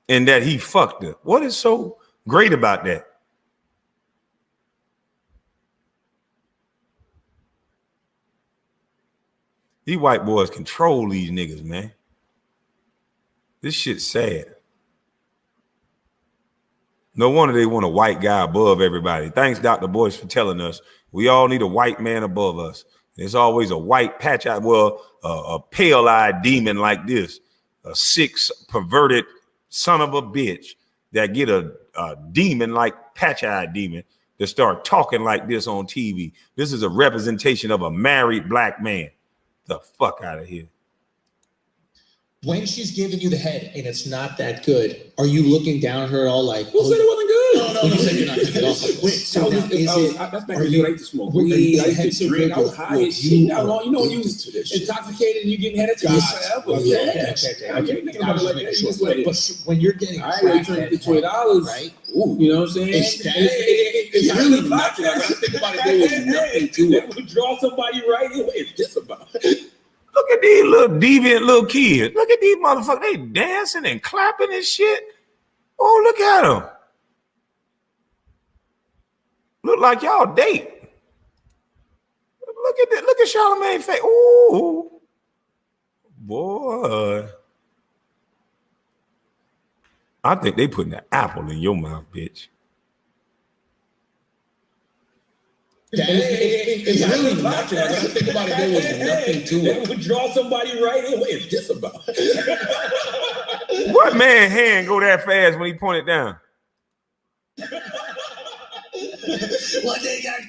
S1: and that he fucked her. What is so great about that? These white boys control these niggas, man. This shit's sad. No wonder they want a white guy above everybody. Thanks, Dr. Boyce, for telling us we all need a white man above us. There's always a white patch-eyed, a pale-eyed demon like this, a sick, perverted son of a bitch that get a demon like patch-eyed demon to start talking like this on TV. This is a representation of a married black man. The fuck out of here.
S3: When she's giving you the head and it's not that good, are you looking down at her all like?
S4: Who said it wasn't good?
S3: No. You said you're not gonna get off like this. So now,
S4: that's back when you like to smoke weed, I used to drink, I was high as shit. You know, you intoxicated and you getting head of time forever.
S3: Okay. But when you're getting
S4: I ain't trying to get $20, right? You know what I'm saying? It's really not. I think about it, there was nothing to it. Would draw somebody right in. What is this about?
S1: Look at these little deviant little kids. Look at these motherfuckers. They dancing and clapping and shit. Oh, look at them. Look like y'all date. Look at that. Look at Charlamagne's face. Ooh. Boy. I think they putting an apple in your mouth, bitch.
S4: It's really not. I think about it, there was nothing to it. It would draw somebody right in. What is this about?
S1: What man hand go that fast when he pointed down?
S3: What they got?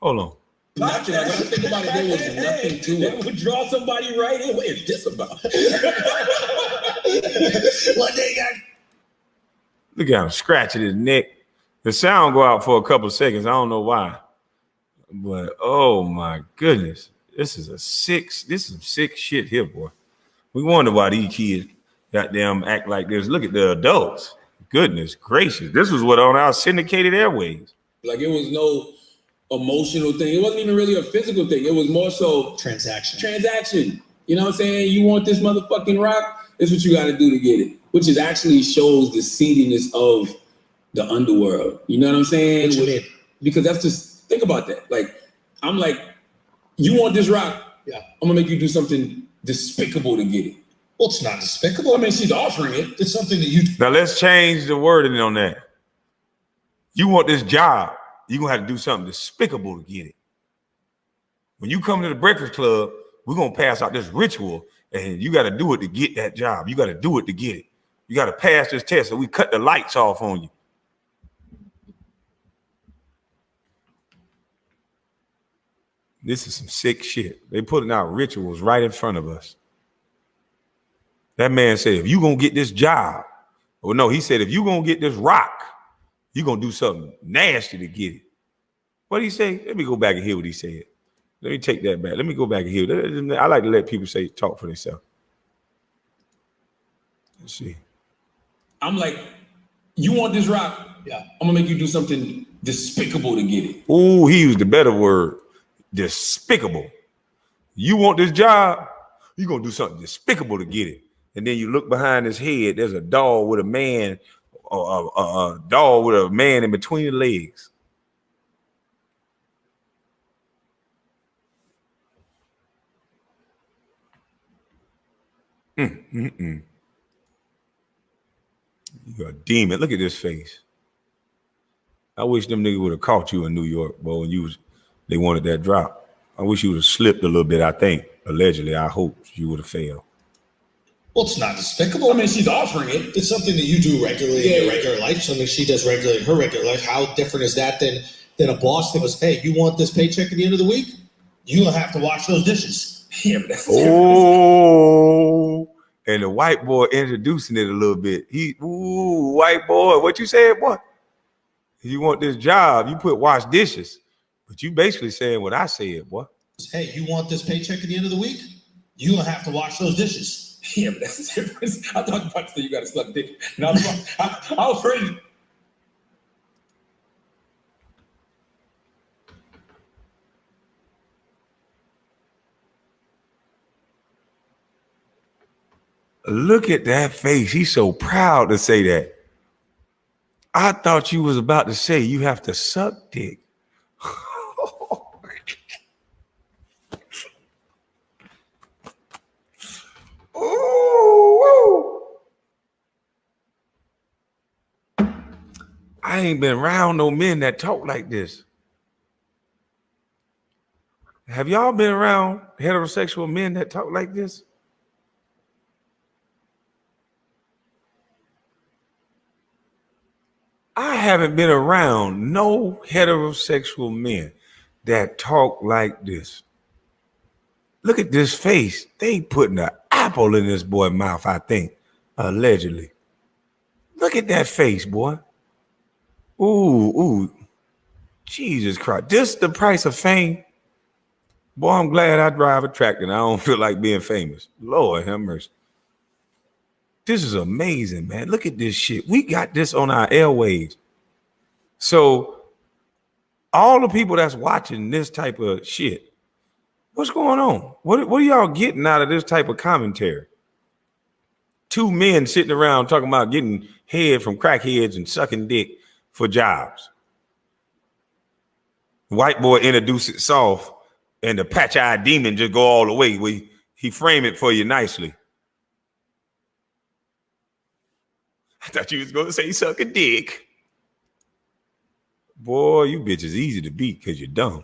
S1: Hold on.
S4: I think about it, there was nothing to it. It would draw somebody right in. What is this about?
S3: What they got?
S1: Look at him scratching his neck. The sound go out for a couple of seconds. I don't know why. But oh my goodness. This is some sick shit here, boy. We wonder why these kids goddamn act like this. Look at the adults. Goodness gracious. This was what on our syndicated airways.
S4: Like it was no emotional thing. It wasn't even really a physical thing. It was more so transaction. You know what I'm saying? You want this motherfucking rock? This is what you got to do to get it. Which is actually shows the seediness of the underworld. You know what I'm saying? Because that's just, think about that. Like, I'm like, you want this rock?
S3: Yeah.
S4: I'm gonna make you do something despicable to get it.
S3: Well, it's not despicable.
S4: I mean, she's offering it.
S3: It's something that you.
S1: Now let's change the wording on that. You want this job, you're gonna have to do something despicable to get it. When you come to the Breakfast Club, we're gonna pass out this ritual, and you gotta do it to get that job. You gotta do it to get it. You gotta pass this test, so we cut the lights off on you. This is some sick shit. They putting out rituals right in front of us. That man said, if you gonna get this job, well, no, he said, if you gonna get this rock, you gonna do something nasty to get it. What did he say? Let me go back and hear what he said. Let me take that back. Let me go back and hear. I like to let people talk for themselves. Let's see.
S4: I'm like, you want this rock? Yeah. I'm gonna make you do something despicable to get it.
S1: Ooh, he used the better word. Despicable. You want this job, you're gonna do something despicable to get it. And then you look behind his head, there's a doll with a man, a doll with a man in between the legs. You're a demon. Look at this face. I wish them niggas would have caught you in New York, bro, when they wanted that drop. I wish you would have slipped a little bit, I think. Allegedly, I hope you would have failed.
S3: Well, it's not despicable.
S4: I mean, she's offering it.
S3: It's something that you do regularly in your regular life, something she does regularly in her regular life. How different is that than a boss that was, hey, you want this paycheck at the end of the week? You don't have to wash those dishes.
S4: Yeah, but that's
S1: Oh, and the white boy introducing it a little bit. White boy, what you said, boy? You want this job, you put wash dishes. But you basically saying what I said, boy.
S3: Hey, you want this paycheck at the end of the week? You don't have to wash those dishes.
S4: Yeah, but that's the difference. I thought about to say you got to suck dick. And I was ready.
S1: Look at that face. He's so proud to say that. I thought you was about to say you have to suck dick. Ooh. I ain't been around no men that talk like this. Have y'all been around heterosexual men that talk like this? I haven't been around no heterosexual men that talk like this. Look at this face. They putting an apple in this boy's mouth, I think, allegedly. Look at that face, boy. Ooh. Jesus Christ. This the price of fame? Boy, I'm glad I drive a tractor and I don't feel like being famous. Lord have mercy. This is amazing, man. Look at this shit. We got this on our airwaves. So all the people that's watching this type of shit, what's going on? What are y'all getting out of this type of commentary? Two men sitting around talking about getting head from crackheads and sucking dick for jobs. White boy introduce it soft and the patch-eyed demon just go all the way. He frame it for you nicely. I thought you was going to say suck a dick. Boy, you bitches easy to beat because you're dumb.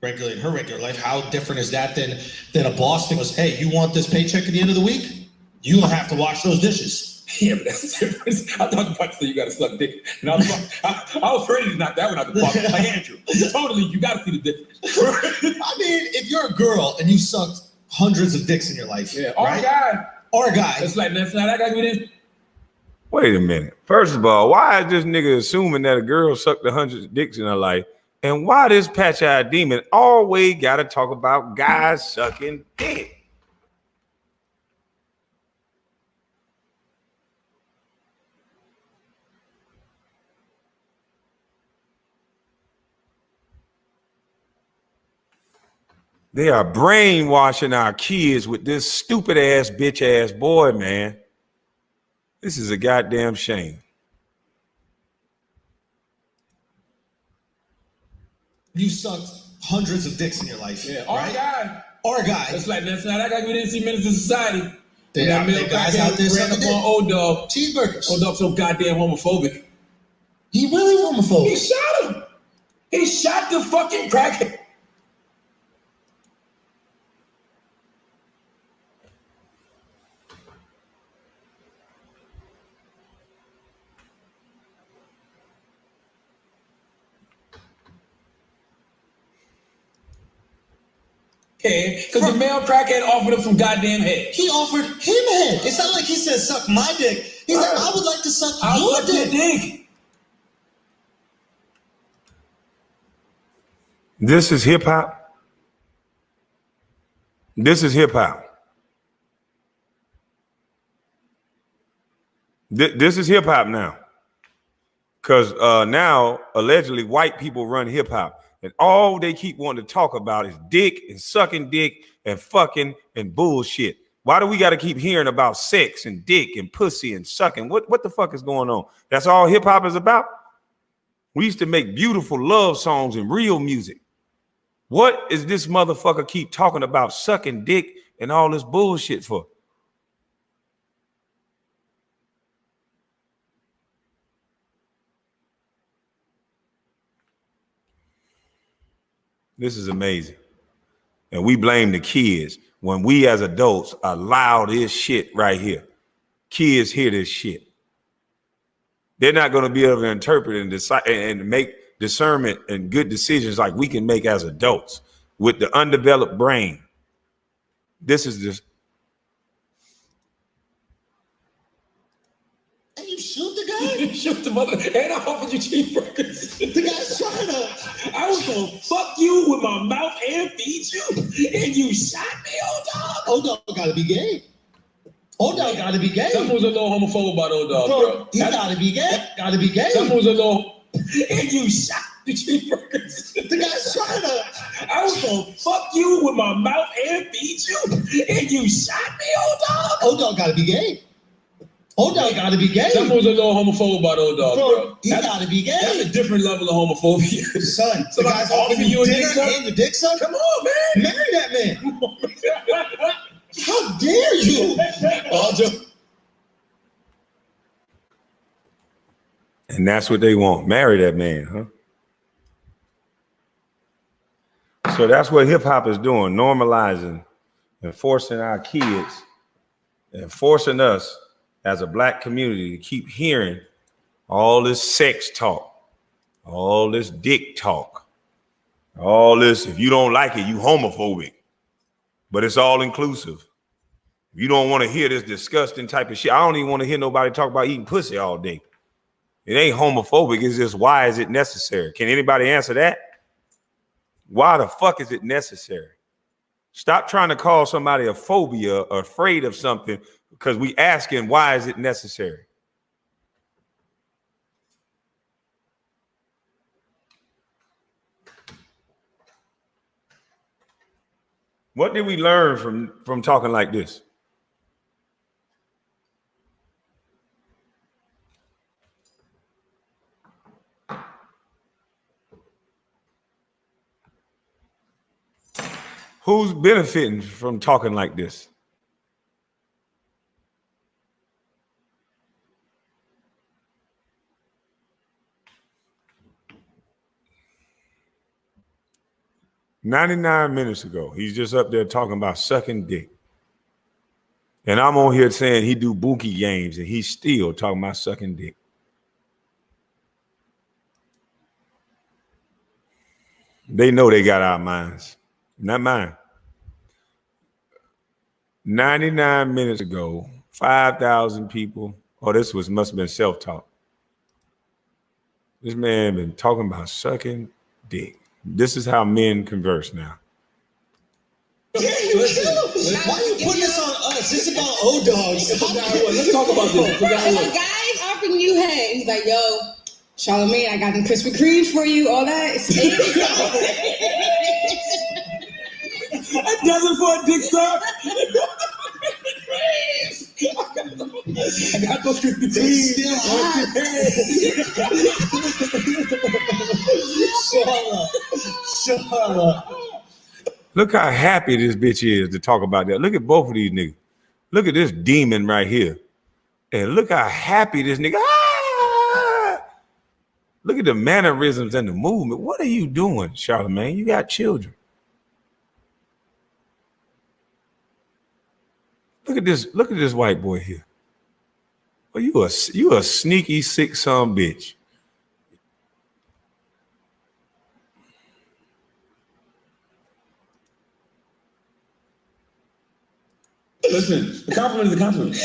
S3: Regularly in her regular life, how different is that than a boss that was, hey, you want this paycheck at the end of the week? You don't have to wash those dishes.
S4: Yeah, but that's the difference. I thought about to say you got to suck dick. And I was ready to knock that one out the park. Like Andrew, totally, you got to see the difference.
S3: I mean, if you're a girl and you sucked hundreds of dicks in your life,
S4: yeah, or
S3: right?
S4: a guy. It's like, that's not that guy with it.
S1: Wait a minute. First of all, why is this nigga assuming that a girl sucked 100 dicks in her life? And why this patch-eyed demon always got to talk about guys sucking dick? They are brainwashing our kids with this stupid ass, bitch ass boy, man. This is a goddamn shame.
S3: You sucked hundreds of dicks in your life.
S4: Yeah,
S3: right? Or a guy.
S4: It's like, that's not that guy we didn't see Minister Society.
S3: There are guys out there sucking dick.
S4: Old dog.
S3: Cheeseburgers.
S4: Old dog so goddamn homophobic.
S3: He really homophobic.
S4: He shot him. He shot the fucking crackhead. Because the male crackhead offered him some goddamn head.
S3: He offered him head. It's not like he said, suck my dick. He said, I would like to suck your dick.
S1: This is hip hop. This is hip hop. This is hip hop now. Because now, allegedly, white people run hip hop. And all they keep wanting to talk about is dick and sucking dick and fucking and bullshit. Why do we got to keep hearing about sex and dick and pussy and sucking? What the fuck is going on? That's all hip hop is about? We used to make beautiful love songs and real music. What is this motherfucker keep talking about sucking dick and all this bullshit for? This is amazing. And we blame the kids when we as adults allow this shit right here. Kids hear this shit. They're not going to be able to interpret and decide and make discernment and good decisions like we can make as adults with the undeveloped brain. This is just.
S3: And you shoot the guy?
S4: Shoot the mother. And I offered you cheeseburgers.
S3: The guy's trying to.
S4: I was going to fuck you with my mouth and feed you. And you shot me, old dog.
S3: Old dog gotta be gay. Old dog gotta be gay.
S4: Someone was a little homophobic about old dog, bro.
S3: He gotta be gay. Gotta be gay.
S4: Someone was a little. And you shot the cheeseburgers.
S3: The guy's trying to.
S4: I was going to fuck you with my mouth and feed you. And you shot me, old dog.
S3: Old dog gotta be gay. Old dog gotta be gay.
S4: Someone was a little homophobic about old dog, bro.
S3: He gotta be gay.
S4: That's a different level of homophobia.
S3: Son,
S4: So
S3: the guy's offering you dinner and the dick, son?
S4: Come on, man.
S3: Marry that man. How dare you?
S1: And that's what they want. Marry that man, huh? So that's what hip hop is doing, normalizing and forcing our kids and forcing us as a black community to keep hearing all this sex talk, all this dick talk, all this, if you don't like it, you homophobic, but it's all inclusive. If you don't want to hear this disgusting type of shit, I don't even want to hear nobody talk about eating pussy all day. It ain't homophobic, it's just why is it necessary? Can anybody answer that? Why the fuck is it necessary? Stop trying to call somebody a phobia or afraid of something because we asking why is it necessary? What did we learn from talking like this? Who's benefiting from talking like this? "99 minutes ago, he's just up there talking about sucking dick. And I'm on here saying he do bookie games and he's still talking about sucking dick. They know they got our minds, not mine. 99 minutes ago, 5,000 people. Oh, this must have been self-talk. This man been talking about sucking dick. This is how men converse now.
S3: Listen, why are you putting this on us? This is about old dogs.
S4: Let's talk about this.
S5: If a guy's offering you head, he's like, yo, Charlamagne, I got them Krispy Kremes for you, all that. It's
S4: A dozen for a dick suck. I got those Krispy Kremes.
S3: Shut up.
S1: Look how happy this bitch is to talk about that. Look at both of these niggas. Look at this demon right here. And look how happy this nigga. Ah! Look at the mannerisms and the movement. What are you doing, Charlamagne? You got children. Look at this white boy here. Well, you a sneaky, sick son bitch.
S4: Listen, a compliment is a compliment.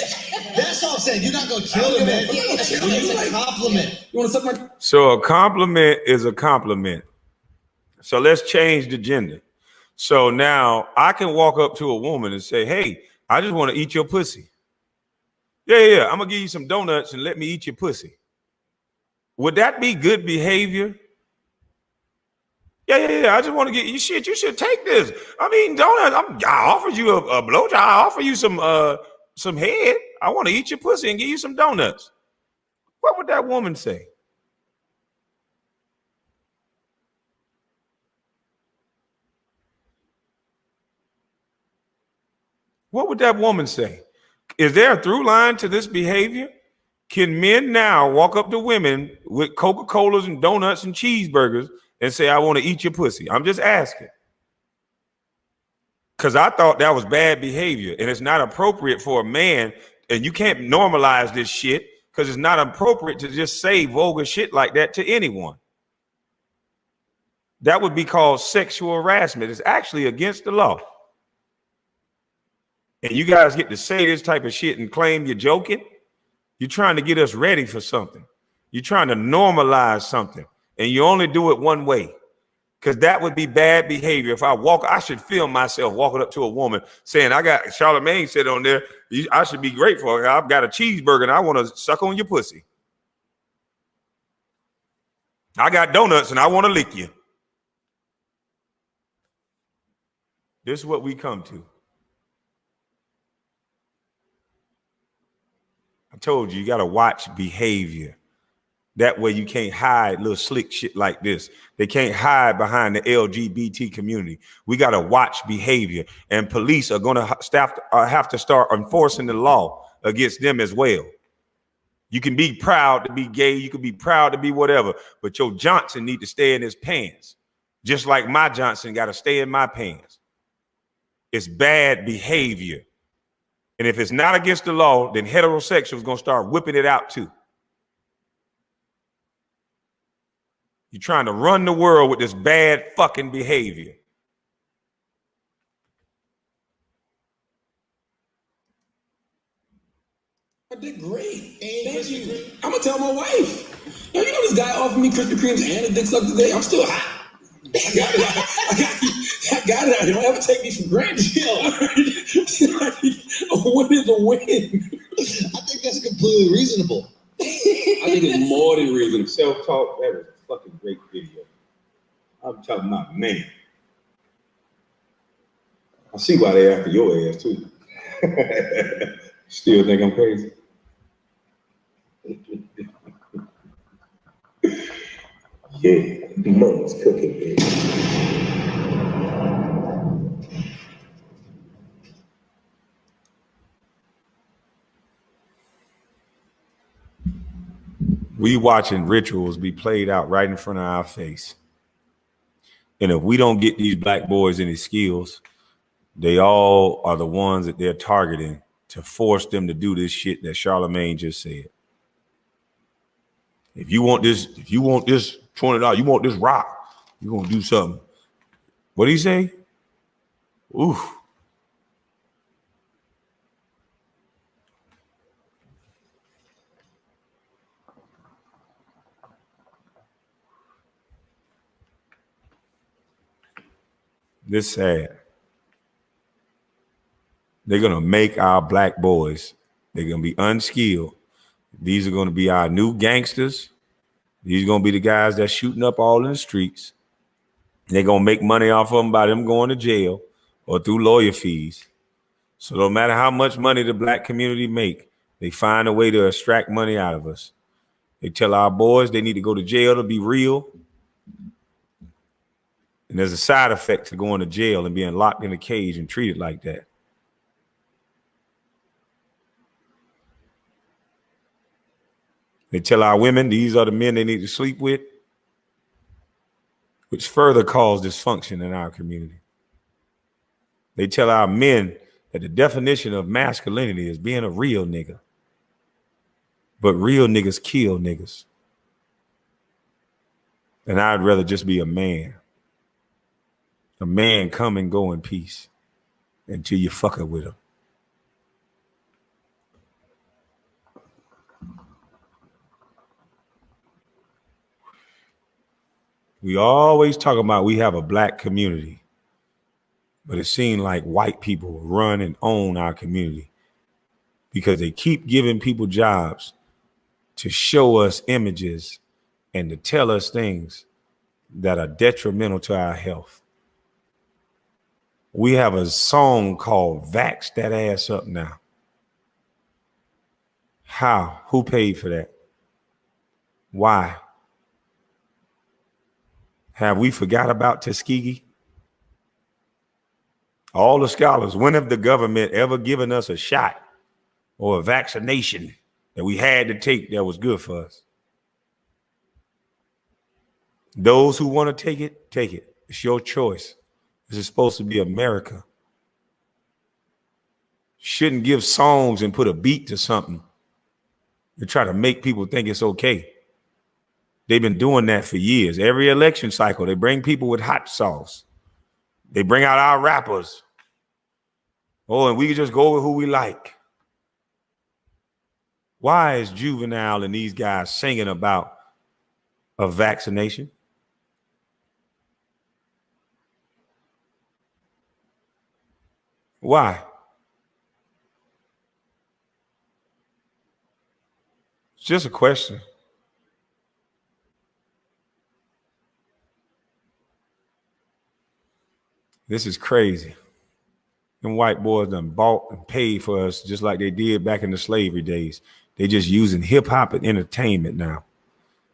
S3: That's all I'm saying. You're not gonna kill him, man. It's a compliment.
S4: You want to suck my?
S1: So a compliment is a compliment. So let's change the gender. So now I can walk up to a woman and say, hey, I just want to eat your pussy. Yeah. I'm going to give you some donuts and let me eat your pussy. Would that be good behavior? Yeah. I just want to get you shit. You should take this. I mean, donuts. I offered you a blowjob. I offer you some head. I want to eat your pussy and give you some donuts. What would that woman say? What would that woman say? Is there a through line to this behavior? Can men now walk up to women with Coca-Colas and donuts and cheeseburgers and say, I want to eat your pussy? I'm just asking. Because I thought that was bad behavior, and it's not appropriate for a man, and you can't normalize this shit because it's not appropriate to just say vulgar shit like that to anyone. That would be called sexual harassment. It's actually against the law. And you guys get to say this type of shit and claim you're joking. You're trying to get us ready for something. You're trying to normalize something, and you only do it one way. Because that would be bad behavior. If I should film myself walking up to a woman saying, I got Charlamagne said on there, I should be grateful. I've got a cheeseburger and I want to suck on your pussy. I got donuts and I want to lick you. This is what we come to. I told you, you got to watch behavior. That way you can't hide little slick shit like this. They can't hide behind the LGBT community. We got to watch behavior, and police are going to have to start enforcing the law against them as well. You can be proud to be gay. You can be proud to be whatever, but your Johnson need to stay in his pants, just like my Johnson got to stay in my pants. It's bad behavior. And if it's not against the law, then heterosexuals going to start whipping it out too. You're trying to run the world with this bad fucking behavior.
S4: I did great. Thank you. I'm gonna tell my wife. Yo, you know this guy offered me Krispy Kremes and a dick suck today. I'm still hot. I got it. You don't ever take me for granted. A win is a win.
S3: I think that's completely reasonable.
S4: I think it's more than reasonable.
S1: Self-talk, that was a fucking great video. I'm talking about, man. I see why they after your ass too. Still think I'm crazy? Yeah, Momma's cooking, baby. We watching rituals be played out right in front of our face. And if we don't get these black boys any skills, they all are the ones that they're targeting to force them to do this shit that Charlamagne just said. If you want this $20, you want this rock, you're gonna do something. What did he say? Ooh. This sad. They're gonna make our black boys, they're gonna be unskilled. These are gonna be our new gangsters. These are gonna be the guys that's shooting up all in the streets. They're gonna make money off of them by them going to jail or through lawyer fees. So no matter how much money the black community make, they find a way to extract money out of us. They tell our boys they need to go to jail to be real. And there's a side effect to going to jail and being locked in a cage and treated like that. They tell our women these are the men they need to sleep with, which further cause dysfunction in our community. They tell our men that the definition of masculinity is being a real nigga. But real niggas kill niggas. And I'd rather just be a man. A man come and go in peace until you fuck it with him. We always talk about we have a black community, but it seems like white people run and own our community because they keep giving people jobs to show us images and to tell us things that are detrimental to our health. We have a song called Vax That Ass Up Now. How? Who paid for that? Why? Have we forgot about Tuskegee? All the scholars, when have the government ever given us a shot or a vaccination that we had to take that was good for us? Those who want to take it, take it. It's your choice. This is supposed to be America. Shouldn't give songs and put a beat to something to try to make people think it's okay. They've been doing that for years. Every election cycle, they bring people with hot sauce. They bring out our rappers. Oh, and we can just go with who we like. Why is Juvenile and these guys singing about a vaccination? Why? It's just a question. This is crazy. Them white boys done bought and paid for us just like they did back in the slavery days. They just using hip hop and entertainment now.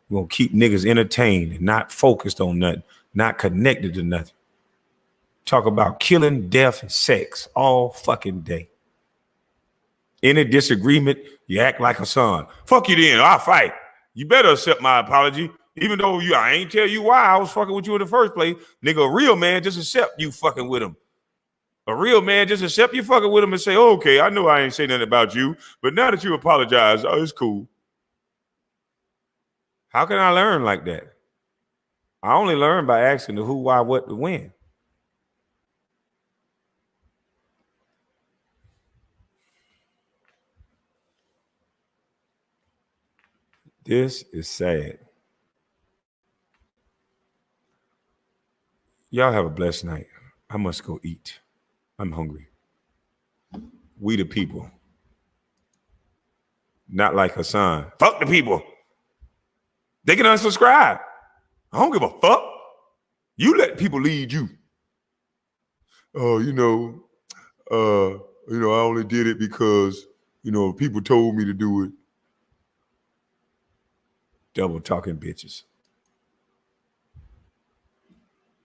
S1: We're gonna keep niggas entertained and not focused on nothing, not connected to nothing. Talk about killing, death, and sex all fucking day. Any disagreement, you act like a son. Fuck you then, I'll fight. You better accept my apology. Even though I ain't tell you why I was fucking with you in the first place. Nigga, a real man just accept you fucking with him. A real man just accept you fucking with him and say, oh, okay, I know I ain't say nothing about you, but now that you apologize, oh, it's cool. How can I learn like that? I only learn by asking the who, why, what, the when. This is sad. Y'all have a blessed night. I must go eat. I'm hungry. We the people. Not like Hassan. Fuck the people. They can unsubscribe. I don't give a fuck. You let people lead you. Oh, I only did it because, people told me to do it. Double talking bitches.